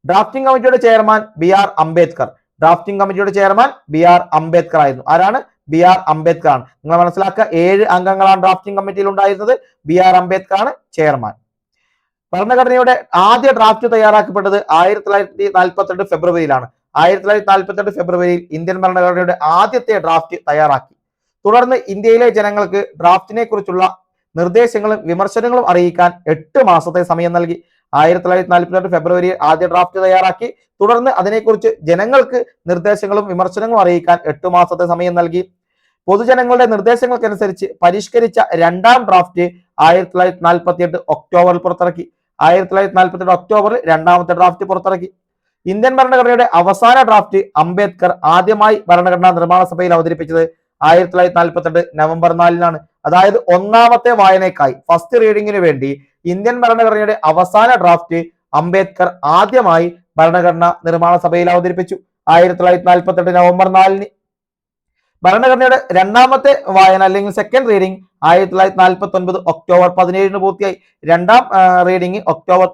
ഡ്രാഫ്റ്റിംഗ് കമ്മിറ്റിയുടെ ചെയർമാൻ BR അംബേദ്കർ ആയിരുന്നു. ആരാണ്? BR അംബേദ്കർ ആണ്. നിങ്ങൾ മനസ്സിലാക്കുക, 7 അംഗങ്ങളാണ് ഡ്രാഫ്റ്റിംഗ് കമ്മിറ്റിയിൽ ഉണ്ടായിരുന്നത്. BR അംബേദ്കർ ആണ് ചെയർമാൻ. ഭരണഘടനയുടെ ആദ്യ ഡ്രാഫ്റ്റ് തയ്യാറാക്കപ്പെട്ടത് 1942 ഫെബ്രുവരിയിലാണ്. 1942 ഫെബ്രുവരിയിൽ ഇന്ത്യൻ ഭരണഘടനയുടെ ആദ്യത്തെ ഡ്രാഫ്റ്റ് തയ്യാറാക്കി. തുടർന്ന് ഇന്ത്യയിലെ ജനങ്ങൾക്ക് ഡ്രാഫ്റ്റിനെ കുറിച്ചുള്ള നിർദ്ദേശങ്ങളും വിമർശനങ്ങളും അറിയിക്കാൻ 8 മാസത്തെ സമയം നൽകി. 1942 ഫെബ്രുവരിയിൽ ആദ്യ ഡ്രാഫ്റ്റ് തയ്യാറാക്കി. തുടർന്ന് അതിനെക്കുറിച്ച് ജനങ്ങൾക്ക് നിർദ്ദേശങ്ങളും വിമർശനങ്ങളും അറിയിക്കാൻ 8 മാസത്തെ സമയം നൽകി. പൊതുജനങ്ങളുടെ നിർദ്ദേശങ്ങൾക്കനുസരിച്ച് പരിഷ്കരിച്ച രണ്ടാം ഡ്രാഫ്റ്റ് 1948 ഒക്ടോബറിൽ പുറത്തിറക്കി. 1948 ഒക്ടോബറിൽ രണ്ടാമത്തെ ഡ്രാഫ്റ്റ് പുറത്തിറക്കി. ഇന്ത്യൻ ഭരണഘടനയുടെ അവസാന ഡ്രാഫ്റ്റ് അംബേദ്കർ ആദ്യമായി ഭരണഘടനാ നിർമ്മാണ സഭയിൽ അവതരിപ്പിച്ചത് 1948 നവംബർ 4-നാണ്. അതായത് ഒന്നാമത്തെ വായനയ്ക്കായി, ഫസ്റ്റ് റീഡിങ്ങിന് വേണ്ടി ഇന്ത്യൻ ഭരണഘടനയുടെ അവസാന ഡ്രാഫ്റ്റ് അംബേദ്കർ ആദ്യമായി ഭരണഘടനാ നിർമ്മാണ സഭയിൽ അവതരിപ്പിച്ചു 1948 നവംബർ 4-ന്. ഭരണഘടനയുടെ രണ്ടാമത്തെ വായന അല്ലെങ്കിൽ സെക്കൻഡ് റീഡിംഗ് 1949 ഒക്ടോബർ 17-ന് പൂർത്തിയായി. രണ്ടാം റീഡിംഗ് ഒക്ടോബർ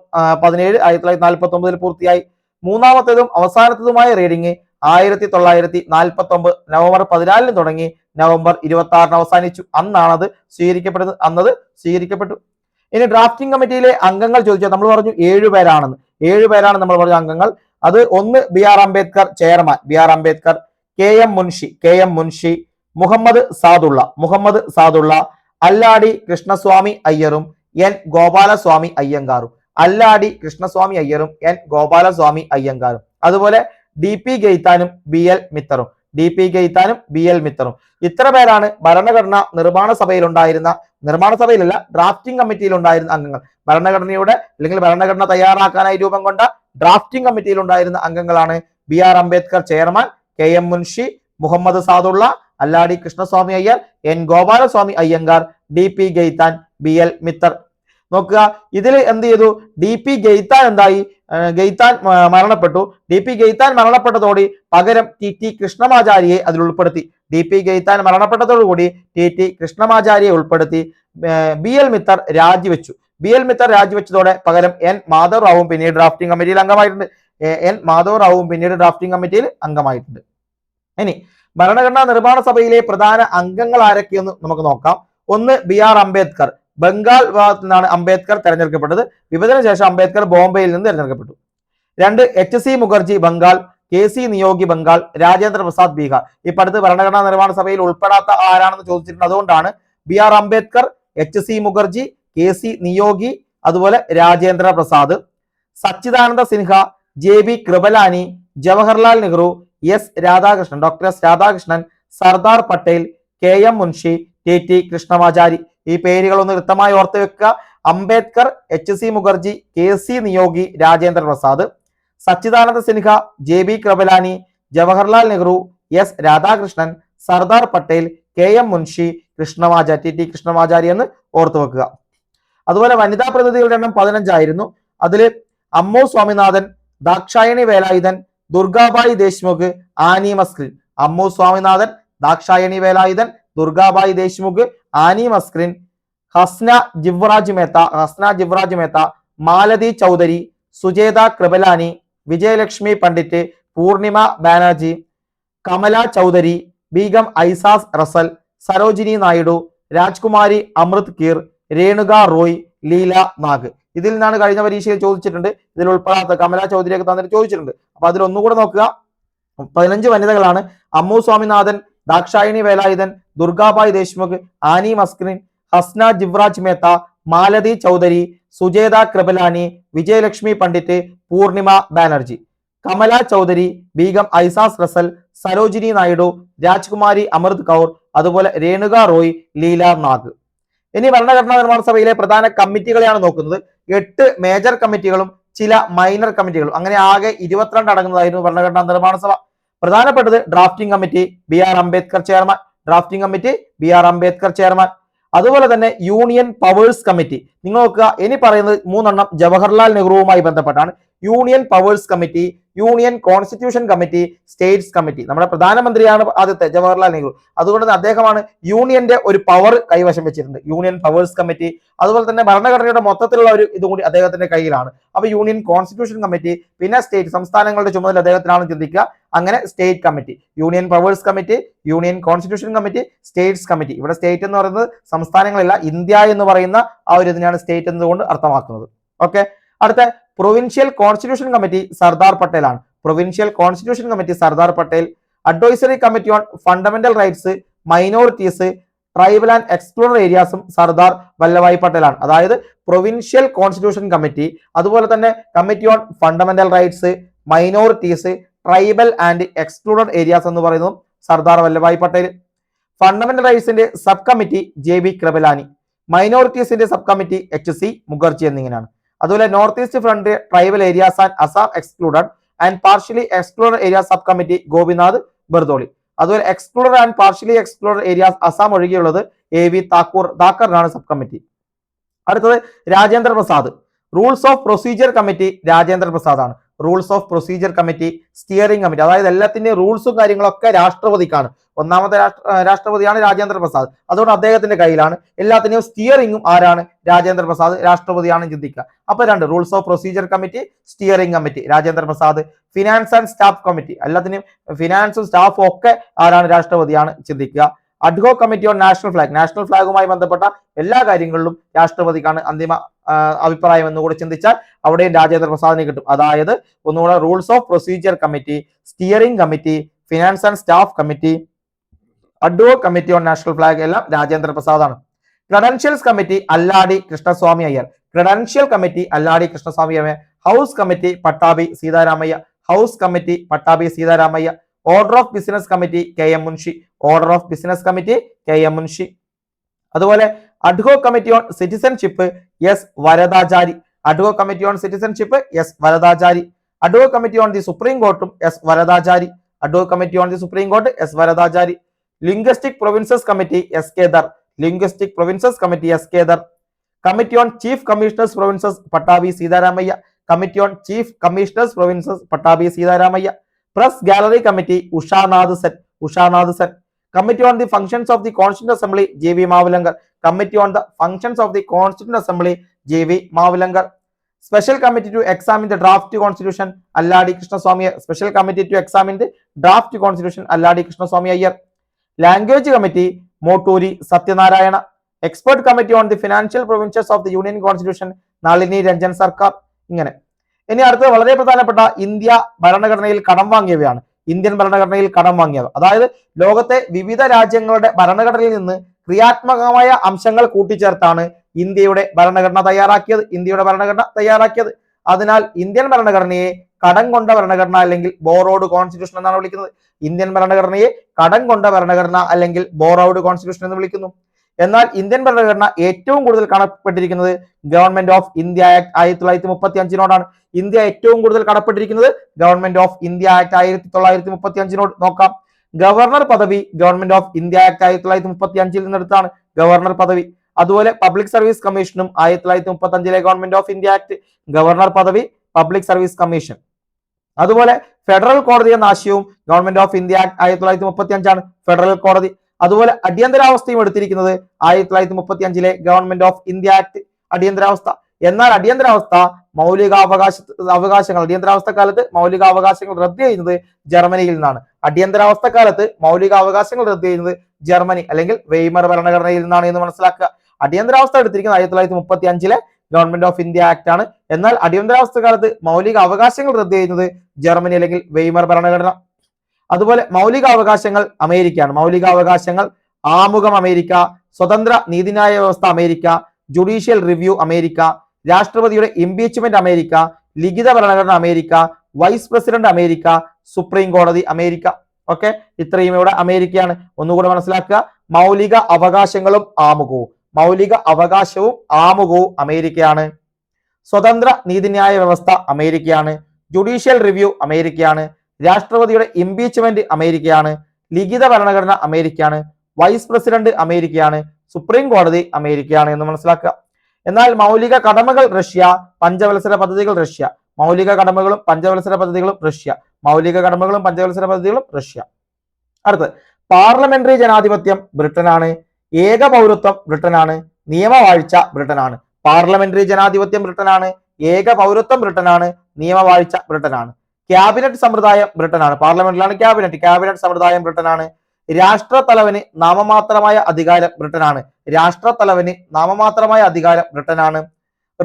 17 1949 പൂർത്തിയായി. മൂന്നാമത്തേതും അവസാനത്തേതുമായ റീഡിംഗ് 1949 നവംബർ 14-ന് തുടങ്ങി നവംബർ 26-ന് അവസാനിച്ചു. അന്നത് സ്വീകരിക്കപ്പെട്ടു. ഇനി ഡ്രാഫ്റ്റിംഗ് കമ്മിറ്റിയിലെ അംഗങ്ങൾ ചോദിച്ചാൽ നമ്മൾ പറഞ്ഞു 7 പേരാണെന്ന്. 7 പേരാണ് നമ്മൾ പറഞ്ഞ അംഗങ്ങൾ. അത് ഒന്ന് BR Ambedkar chairman, KM Munshi, Muhammad Saadulla, Alladi Krishnaswamy അയ്യറും N ഗോപാലസ്വാമി അയ്യങ്കാറും, അതുപോലെ DP ഗെയ്ത്താനും BL മിത്തറും. ഇത്ര പേരാണ് ഭരണഘടനാ നിർമ്മാണസഭയിലല്ല ഡ്രാഫ്റ്റിംഗ് കമ്മിറ്റിയിൽ ഉണ്ടായിരുന്ന അംഗങ്ങൾ. ഭരണഘടന തയ്യാറാക്കാനായി രൂപം കൊണ്ട ഡ്രാഫ്റ്റിംഗ് കമ്മിറ്റിയിൽ ഉണ്ടായിരുന്ന അംഗങ്ങളാണ് BR Ambedkar chairman, KM Munshi, Muhammad Saadulla, Alladi Krishnaswamy Iyer, N Gopalaswami Iyengar, DP Khaitan, BL Mitter. നോക്കുക, ഇതിൽ എന്ത് ചെയ്തു? DP ഗെയ്ത്താൻ എന്തായി? ഗെയ്ത്താൻ മരണപ്പെട്ടു. DP ഗെയ്ത്താൻ മരണപ്പെട്ടതോടെ പകരം TT കൃഷ്ണമാചാരിയെ അതിൽ ഉൾപ്പെടുത്തി. DP ഗെയ്ത്താൻ മരണപ്പെട്ടതോടുകൂടി TT കൃഷ്ണമാചാരിയെ ഉൾപ്പെടുത്തി. BL മിത്തർ രാജിവെച്ചതോടെ പകരം N മാധവറാവും പിന്നീട് ഡ്രാഫ്റ്റിംഗ് കമ്മിറ്റിയിൽ അംഗമായിട്ടുണ്ട്. ഇനി ഭരണഘടനാ നിർമ്മാണ സഭയിലെ പ്രധാന അംഗങ്ങൾ ആരൊക്കെയെന്ന് നമുക്ക് നോക്കാം. ഒന്ന് BR അംബേദ്കർ, ബംഗാൾ വിഭാഗത്തിൽ നിന്നാണ് അംബേദ്കർ തെരഞ്ഞെടുക്കപ്പെട്ടത്. വിഭജന ശേഷം അംബേദ്കർ ബോംബെയിൽ നിന്ന് തെരഞ്ഞെടുക്കപ്പെട്ടു. 2 HC മുഖർജി ബംഗാൾ, KC നിയോഗി ബംഗാൾ, രാജേന്ദ്ര പ്രസാദ് ബീഹാർ. ഇപ്പൊ അടുത്ത് ഭരണഘടനാ നിർമ്മാണ സഭയിൽ ഉൾപ്പെടാത്ത ആരാണെന്ന് ചോദിച്ചിട്ടുണ്ട്. അതുകൊണ്ടാണ് BR Ambedkar, HC Mukherjee, KC Niyogi, അതുപോലെ Rajendra Prasad. Sachchidananda Sinha, JB Kripalani, Jawaharlal Nehru, Radhakrishnan, doctor S Radhakrishnan, Sardar Patel, KM Munshi, TT Krishnamachari. ഈ പേരുകളൊന്ന് വ്യക്തമായി ഓർത്തു വെക്കുക. Ambedkar, HC Mukherjee, KC Niyogi, Rajendra Prasad. Sachchidananda Sinha, JB Kripalani, Jawaharlal Nehru, Radhakrishnan, Sardar Patel, KM Munshi, Krishnamachari, TT Krishnamachari എന്ന് ഓർത്തു വെക്കുക. അതുപോലെ വനിതാ പ്രതിനിധികളുടെ എണ്ണം 15 ആയിരുന്നു. അതിൽ അമ്മു സ്വാമിനാഥൻ, ദാക്ഷായണി വേലായുധൻ, ദുർഗാബായി ദേശ്മുഖ്, ആനി മസ്ക്രിൻ. അമ്മു സ്വാമിനാഥൻ, ദാക്ഷായണി വേലായുധൻ, ദുർഗാബായി ദേശ്മുഖ്, ആനി മസ്ക്രിൻ, ഹസ്ന ജിവ്രാജ് മേത്ത, മാലതി ചൗധരി, സുജേത കൃപലാനി, വിജയലക്ഷ്മി പണ്ഡിറ്റ്, പൂർണിമ ബാനർജി, കമല ചൗധരി, ബീഗം ഐസാസ് റസൽ, സരോജിനി നായിഡു, രാജ്കുമാരി അമൃത് കീർ, രേണുക റോയ്, ലീല നാഗ്. ഇതിൽ നിന്നാണ് കഴിഞ്ഞ പരീക്ഷയിൽ ചോദിച്ചിട്ടുണ്ട്. ഇതിൽ ഉൾപ്പെടാത്ത കമല ചൗധരിയൊക്കെ തന്നിട്ട് ചോദിച്ചിട്ടുണ്ട്. അപ്പൊ അതിൽ ഒന്നുകൂടെ നോക്കുക. 15 വനിതകളാണ്. അമ്മു സ്വാമിനാഥൻ, ദാക്ഷായണി വേലായുധൻ, ദുർഗാബായി ദേശ്മുഖ്, ആനി മസ്ക്രിൻ, ഹസ്ന ജിവ്രാജ് മേത്ത, മാലതി ചൗധരി, സുജേത കൃപലാനി, വിജയലക്ഷ്മി പണ്ഡിറ്റ്, പൂർണിമ ബാനർജി. കമല ചൗധരി, ബീഗം ഐസാസ് റസൽ, സരോജിനി നായിഡു, രാജ്കുമാരി അമൃത് കൗർ, അതുപോലെ രേണുക റോയ്, ലീല നാഗ്. ഇനി ഭരണഘടനാ നിർമ്മാണ സഭയിലെ പ്രധാന കമ്മിറ്റികളെയാണ് നോക്കുന്നത്. 8 മേജർ കമ്മിറ്റികളും ചില മൈനർ കമ്മിറ്റികളും, അങ്ങനെ ആകെ 22 അടങ്ങുന്നതായിരുന്നു ഭരണഘടനാ നിർമ്മാണ സഭ. പ്രധാനപ്പെട്ടത് drafting committee, BR Ambedkar chairman. അതുപോലെ തന്നെ യൂണിയൻ പവേഴ്സ് കമ്മിറ്റി. നിങ്ങൾ നോക്കുക, ഇനി പറയുന്നത് 3 എണ്ണം ജവഹർലാൽ നെഹ്റുവുമായി ബന്ധപ്പെട്ടാണ്. Union powers committee, union constitution committee, States committee. നമ്മുടെ പ്രധാനമന്ത്രിയാണ് ആദ്യത്തെ ജവഹർലാൽ നെഹ്റു. അതുകൊണ്ട് തന്നെ അദ്ദേഹമാണ് യൂണിയന്റെ ഒരു പവർ കൈവശം വെച്ചിട്ടുണ്ട്, യൂണിയൻ പവേഴ്സ് കമ്മിറ്റി. അതുപോലെ തന്നെ ഭരണഘടനയുടെ മൊത്തത്തിലുള്ള ഒരു ഇതും കൂടി അദ്ദേഹത്തിന്റെ കയ്യിലാണ്. അപ്പൊ യൂണിയൻ കോൺസ്റ്റിറ്റ്യൂഷൻ കമ്മിറ്റി, പിന്നെ സ്റ്റേറ്റ് സംസ്ഥാനങ്ങളുടെ ചുമതല അദ്ദേഹത്തിനാണ് ചിന്തിക്കുക. അങ്ങനെ state committee, union powers committee, union constitution committee, States committee. ഇവിടെ സ്റ്റേറ്റ് എന്ന് പറയുന്നത് സംസ്ഥാനങ്ങളല്ല, ഇന്ത്യ എന്ന് പറയുന്ന ആ ഒരു ഇതിനാണ് സ്റ്റേറ്റ് എന്നതുകൊണ്ട് അർത്ഥമാക്കുന്നത്. ഓക്കെ. അടുത്ത provincial constitution committee Sardar Patel ആണ്. Provincial constitution committee Sardar Patel. Advisory committee on fundamental rights, minorities, tribal and excluded ഏരിയാസും സർദാർ വല്ലഭായ് പട്ടേലാണ്. അതായത് പ്രൊവിൻഷ്യൽ കോൺസ്റ്റിറ്റ്യൂഷൻ കമ്മിറ്റി, അതുപോലെ തന്നെ committee on fundamental rights, minorities, tribal and excluded areas എന്ന് പറയുന്നതും സർദാർ വല്ലഭായ് പട്ടേൽ. ഫണ്ടമെന്റൽ റൈറ്റ്സിന്റെ സബ് കമ്മിറ്റി JB കൃപലാനി, മൈനോറിറ്റീസിന്റെ സബ് കമ്മിറ്റി HC മുഖർജി എന്നിങ്ങനെയാണ്. അതുപോലെ north east front tribal areas and Assam excluded and partially excluded areas sub committee Gopinath Bardoloi. അതുപോലെ excluded and partially excluded areas Assam ഒഴികെയുള്ളത് AV താക്കൂറിനാണ് sub committee. അടുത്തത് Rajendra Prasad. Rules of procedure committee Rajendra Prasad ആണ്. Rules of procedure committee, steering committee, അതായത് എല്ലാത്തിന്റെയും റൂൾസും കാര്യങ്ങളൊക്കെ രാഷ്ട്രപതിക്കാണ്. ഒന്നാമത്തെ രാഷ്ട്രപതിയാണ് രാജേന്ദ്ര പ്രസാദ്. അതുകൊണ്ട് അദ്ദേഹത്തിന്റെ കയ്യിലാണ്. എല്ലാത്തിനെയും സ്റ്റിയറിംഗും ആരാണ്? രാജേന്ദ്ര പ്രസാദ്. രാഷ്ട്രപതിയാണ് ചിന്തിക്കുക. അപ്പൊ 2 rules of procedure committee, steering committee Rajendra Prasad. Finance and staff committee, എല്ലാത്തിനെയും ഫിനാൻസും സ്റ്റാഫും ഒക്കെ ആരാണ്? രാഷ്ട്രപതിയാണ് ചിന്തിക്കുക. അഡ്ഹോ കമ്മിറ്റി ഓൺ നാഷണൽ ഫ്ലാഗുമായി ബന്ധപ്പെട്ട എല്ലാ കാര്യങ്ങളിലും രാഷ്ട്രപതിക്കാണ് അന്തിമ അഭിപ്രായം എന്നുകൂടെ ചിന്തിച്ചാൽ അവിടെയും രാജേന്ദ്ര പ്രസാദിന് കിട്ടും. അതായത് ഒന്നുകൂടെ rules of procedure committee, steering committee, finance and staff committee, ad hoc committee on national flag എല്ലാം രാജേന്ദ്ര പ്രസാദാണ്. Credentials committee Alladi Krishnaswamy Iyer. Credential committee Alladi Krishnaswamy Iyer. House committee Pattabhi Sitaramayya. House committee Pattabhi Sitaramayya. Order of business committee KM Munshi. Order of business committee KM Munshi. അതുപോലെ ad hoc committee on citizenship Varadachari. Ad hoc committee on citizenship Varadachari. Ad hoc committee on the supreme കോർട്ടും Varadachari. Ad hoc committee on the supreme court Varadachari. Linguistic provinces committee SK Dar. Linguistic provinces committee SK Dar. Committee on chief commissioners provinces Pattabhi Sitaramayya. Committee on chief commissioners provinces Pattabhi Sitaramayya. Press gallery committee Ushanath Sen. Committee on the functions of the constituent assembly JV Mavalankar. Committee on the functions of the constituent assembly JV Mavalankar. Special committee to examine the draft constitution Alladi Krishnaswami. Special committee to examine the draft constitution Alladi Krishnaswamy Ayyar. Language committee Moturi Satyanarayana. Expert committee on the financial provisions of the union constitution Nalini Ranjan Sarkar. ഇങ്ങനെ. ഇനി അടുത്തത് വളരെ പ്രധാനപ്പെട്ട India ഭരണഘടനയിൽ കടം വാങ്ങിയവയാണ്. Indian ഭരണഘടനയിൽ കടം വാങ്ങിയവ, അതായത് ലോകത്തെ വിവിധ രാജ്യങ്ങളുടെ ഭരണഘടനയിൽ നിന്ന് ക്രിയാത്മകമായ അംശങ്ങൾ കൂട്ടിച്ചേർത്താണ് ഇന്ത്യയുടെ ഭരണഘടന തയ്യാറാക്കിയത്. അതിനാൽ ഇന്ത്യൻ ഭരണഘടനയെ കടം കൊണ്ട ഭരണഘടന അല്ലെങ്കിൽ ബോറോഡ് കോൺസ്റ്റിറ്റ്യൂഷൻ എന്നാണ് വിളിക്കുന്നത്. ഇന്ത്യൻ ഭരണഘടനയെ കടം കൊണ്ട ഭരണഘടന അല്ലെങ്കിൽ ബോറോഡ് കോൺസ്റ്റിറ്റ്യൂഷൻ എന്ന് വിളിക്കുന്നു. എന്നാൽ ഇന്ത്യൻ ഭരണഘടന ഏറ്റവും കൂടുതൽ കടപ്പെട്ടിരിക്കുന്നത് government of India act 1935 India ഏറ്റവും കൂടുതൽ കടപ്പെട്ടിരിക്കുന്നത് ഗവൺമെന്റ് ഓഫ് ഇന്ത്യ ആക്ട് 1935 നോക്കാം. ഗവർണർ പദവി ഗവൺമെന്റ് ഓഫ് ഇന്ത്യ ആക്ട് 1935 നിന്നെടുത്താണ് ഗവർണർ പദവി. അതുപോലെ പബ്ലിക് സർവീസ് കമ്മീഷനും 1935 government of India act, governor പദവി, പബ്ലിക് സർവീസ് കമ്മീഷൻ. അതുപോലെ ഫെഡറൽ കോടതി എന്ന ആശയവും government of India act 1935 federal കോടതി. അതുപോലെ അടിയന്തരാവസ്ഥയും എടുത്തിരിക്കുന്നത് 1935 ഗവൺമെന്റ് ഓഫ് ഇന്ത്യ ആക്ട് അടിയന്തരാവസ്ഥ. എന്നാൽ അടിയന്തരാവസ്ഥ അടിയന്തരാവസ്ഥ കാലത്ത് മൗലികാവകാശങ്ങൾ റദ്ദ് ചെയ്യുന്നത് ജർമ്മനിയിൽ നിന്നാണ്. അടിയന്തരാവസ്ഥ കാലത്ത് മൗലികാവകാശങ്ങൾ റദ്ദ് ചെയ്യുന്നത് ജർമ്മനി അല്ലെങ്കിൽ വെയ്മർ ഭരണഘടനയിൽ നിന്നാണ് എന്ന് മനസ്സിലാക്കുക. അടിയന്തരാവസ്ഥ എടുത്തിരിക്കുന്നത് 1935 ഗവൺമെന്റ് ഓഫ് ഇന്ത്യ ആക്ട് ആണ്. എന്നാൽ അടിയന്തരാവസ്ഥ കാലത്ത് മൗലിക അവകാശങ്ങൾ റദ്ദ് ചെയ്യുന്നത് ജർമ്മനി അല്ലെങ്കിൽ വെയ്മർ ഭരണഘടന. അതുപോലെ മൗലികാവകാശങ്ങൾ അമേരിക്കയാണ്. മൗലികാവകാശങ്ങൾ ആമുഖം അമേരിക്ക, സ്വതന്ത്ര നീതിന്യായ വ്യവസ്ഥ അമേരിക്ക, ജുഡീഷ്യൽ റിവ്യൂ അമേരിക്ക, രാഷ്ട്രപതിയുടെ ഇംപീച്ച്മെന്റ് അമേരിക്ക, ലിഖിത ഭരണഘടന America, vice president America, supreme കോടതി അമേരിക്ക. ഓക്കെ, ഇത്രയും ഇവിടെ അമേരിക്കയാണ്. ഒന്നുകൂടെ മനസ്സിലാക്കുക, മൗലിക അവകാശങ്ങളും ആമുഖവും, മൗലിക അവകാശവും ആമുഖവും അമേരിക്കയാണ്. സ്വതന്ത്ര നീതിന്യായ വ്യവസ്ഥ അമേരിക്കയാണ്. ജുഡീഷ്യൽ റിവ്യൂ അമേരിക്കയാണ്. രാഷ്ട്രപതിയുടെ ഇംപീച്ച്മെന്റ് അമേരിക്കയാണ്. ലിഖിത ഭരണഘടന അമേരിക്കയാണ്. വൈസ് പ്രസിഡന്റ് അമേരിക്കയാണ്. സുപ്രീം കോടതി അമേരിക്കയാണ് എന്ന് മനസ്സിലാക്കുക. എന്നാൽ മൗലിക കടമകൾ റഷ്യ, പഞ്ചവത്സര പദ്ധതികൾ റഷ്യ. മൗലിക കടമകളും പഞ്ചവത്സര പദ്ധതികളും റഷ്യ. മൗലിക കടമകളും പഞ്ചവത്സര പദ്ധതികളും റഷ്യ. അടുത്ത് പാർലമെന്ററി ജനാധിപത്യം ബ്രിട്ടനാണ്. ഏക പൗരത്വം ബ്രിട്ടനാണ്. നിയമവാഴ്ച ബ്രിട്ടനാണ്. പാർലമെന്ററി ജനാധിപത്യം ബ്രിട്ടനാണ്. ഏക പൗരത്വം ബ്രിട്ടനാണ്. നിയമവാഴ്ച ബ്രിട്ടനാണ്. ക്യാബിനറ്റ് സമ്പ്രദായം ബ്രിട്ടനാണ്. പാർലമെന്റിലാണ് ക്യാബിനറ്റ് സമ്പ്രദായം ബ്രിട്ടനാണ്. രാഷ്ട്രത്തലവന് നാമമാത്രമായ അധികാരം ബ്രിട്ടനാണ്. രാഷ്ട്രത്തലവന് നാമമാത്രമായ അധികാരം ബ്രിട്ടനാണ്.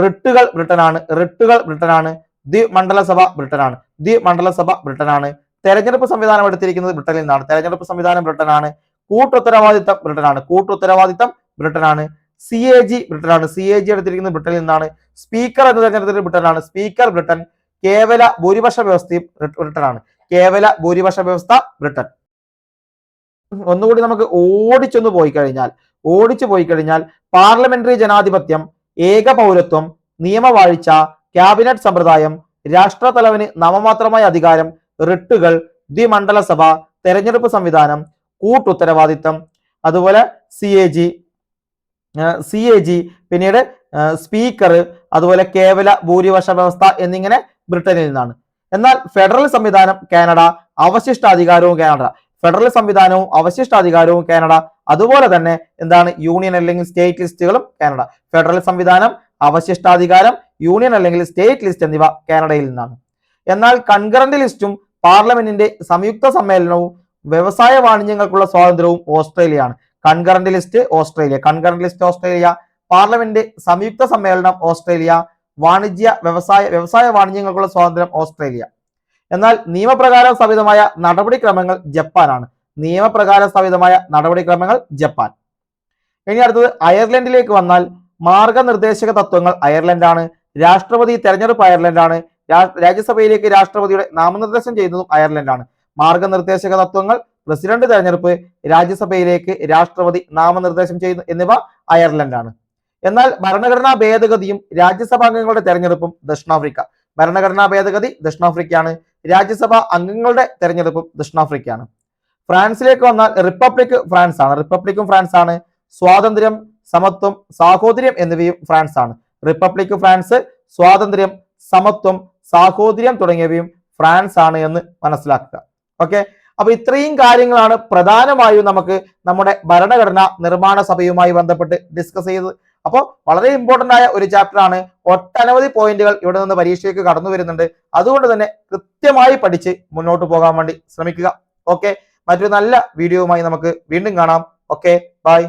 റിട്ടുകൾ ബ്രിട്ടനാണ്. ദ്വിമണ്ഡലസഭ ബ്രിട്ടനാണ്. ദ്വിമണ്ഡലസഭ ബ്രിട്ടനാണ്. തെരഞ്ഞെടുപ്പ് സംവിധാനം എടുത്തിരിക്കുന്നത് ബ്രിട്ടനിൽ നിന്നാണ്. തെരഞ്ഞെടുപ്പ് സംവിധാനം ബ്രിട്ടനാണ്. കൂട്ടുത്തരവാദിത്തം ബ്രിട്ടനാണ്. കൂട്ടുത്തരവാദിത്തം ബ്രിട്ടനാണ്. CAG ബ്രിട്ടനാണ്. CAG എടുത്തിരിക്കുന്നത് ബ്രിട്ടനിൽ നിന്നാണ്. സ്പീക്കർ എന്ന് തെരഞ്ഞെടുത്തത് ബ്രിട്ടനാണ്. Speaker Britain. കേവല ഭൂരിപക്ഷ വ്യവസ്ഥയും ബ്രിട്ടനാണ്. കേവല ഭൂരിപക്ഷ വ്യവസ്ഥ ബ്രിട്ടൻ. ഒന്നുകൂടി നമുക്ക് ഓടിച്ചു പോയി കഴിഞ്ഞാൽ പാർലമെന്ററി ജനാധിപത്യം, ഏക പൗരത്വം, നിയമവാഴ്ച, ക്യാബിനറ്റ് സമ്പ്രദായം, രാഷ്ട്രതലവന് നാമമാത്രമായ അധികാരം, റിട്ടുകൾ, ദ്വിമണ്ഡലസഭ, തെരഞ്ഞെടുപ്പ് സംവിധാനം, കൂട്ടുത്തരവാദിത്തം, അതുപോലെ CAG, പിന്നീട് സ്പീക്കർ, അതുപോലെ കേവല ഭൂരിപക്ഷ വ്യവസ്ഥ എന്നിങ്ങനെ ബ്രിട്ടനിൽ നിന്നാണ്. എന്നാൽ ഫെഡറൽ സംവിധാനം കാനഡ, അവശിഷ്ടാധികാരവും കാനഡ. ഫെഡറൽ സംവിധാനവും അവശിഷ്ടാധികാരവും കാനഡ. അതുപോലെ തന്നെ എന്താണ് യൂണിയൻ അല്ലെങ്കിൽ സ്റ്റേറ്റ് ലിസ്റ്റുകളും കാനഡ. ഫെഡറൽ സംവിധാനം, അവശിഷ്ടാധികാരം, യൂണിയൻ അല്ലെങ്കിൽ സ്റ്റേറ്റ് ലിസ്റ്റ് എന്നിവ കാനഡയിൽ നിന്നാണ്. എന്നാൽ കൺകറന്റ് ലിസ്റ്റും പാർലമെന്റിന്റെ സംയുക്ത സമ്മേളനവും വ്യവസായ വാണിജ്യങ്ങൾക്കുള്ള സ്വാതന്ത്ര്യവും ഓസ്ട്രേലിയയാണ്. കൺകറന്റ് ലിസ്റ്റ് ഓസ്ട്രേലിയ, പാർലമെന്റ് സംയുക്ത സമ്മേളനം ഓസ്ട്രേലിയ, വ്യവസായ വാണിജ്യങ്ങൾക്കുള്ള സ്വാതന്ത്ര്യം ഓസ്ട്രേലിയ. എന്നാൽ നിയമപ്രകാരം സ്ഥാപിതമായ നടപടിക്രമങ്ങൾ ജപ്പാനാണ്. ജപ്പാൻ. ഇനി അടുത്തത് അയർലൻഡിലേക്ക് വന്നാൽ മാർഗനിർദ്ദേശക തത്വങ്ങൾ അയർലൻഡാണ്. രാഷ്ട്രപതി തെരഞ്ഞെടുപ്പ് അയർലൻഡാണ്. രാജ്യസഭയിലേക്ക് രാഷ്ട്രപതിയുടെ നാമനിർദ്ദേശം ചെയ്യുന്നതും അയർലൻഡാണ്. മാർഗനിർദ്ദേശക തത്വങ്ങൾ, പ്രസിഡന്റ് തെരഞ്ഞെടുപ്പ്, രാജ്യസഭയിലേക്ക് രാഷ്ട്രപതി നാമനിർദ്ദേശം ചെയ്യുന്നു എന്നിവ അയർലൻഡാണ്. എന്നാൽ ഭരണഘടനാ ഭേദഗതിയും രാജ്യസഭാംഗങ്ങളുടെ തെരഞ്ഞെടുപ്പും ദക്ഷിണാഫ്രിക്ക. ഭരണഘടനാ ഭേദഗതി ദക്ഷിണാഫ്രിക്കയാണ്. രാജ്യസഭാ അംഗങ്ങളുടെ തെരഞ്ഞെടുപ്പും ദക്ഷിണാഫ്രിക്കയാണ്. ഫ്രാൻസിലേക്ക് വന്നാൽ റിപ്പബ്ലിക്കും ഫ്രാൻസ് ആണ്. സ്വാതന്ത്ര്യം, സമത്വം, സാഹോദര്യം എന്നിവയും ഫ്രാൻസ് ആണ്. റിപ്പബ്ലിക് ഫ്രാൻസ്, സ്വാതന്ത്ര്യം, സമത്വം, സാഹോദര്യം തുടങ്ങിയവയും ഫ്രാൻസ് ആണ് എന്ന് മനസ്സിലാക്കുക. ഓക്കെ, അപ്പൊ ഇത്രയും കാര്യങ്ങളാണ് പ്രധാനമായും നമുക്ക് നമ്മുടെ ഭരണഘടനാ നിർമ്മാണ സഭയുമായി ബന്ധപ്പെട്ട് ഡിസ്കസ് ചെയ്തത്. അപ്പോൾ വളരെ ഇമ്പോർട്ടന്റ് ആയ ഒരു ചാപ്റ്റർ ആണ്. ഒട്ടനവധി പോയിന്റുകൾ ഇവിടെ നിന്ന് പരീക്ഷയ്ക്ക് കടന്നു വരുന്നുണ്ട്. അതുകൊണ്ട് തന്നെ കൃത്യമായി പഠിച്ച് മുന്നോട്ട് പോകാൻ വേണ്ടി ശ്രമിക്കുക. ഓക്കെ, മറ്റൊരു നല്ല വീഡിയോയുമായി നമുക്ക് വീണ്ടും കാണാം. Okay, by.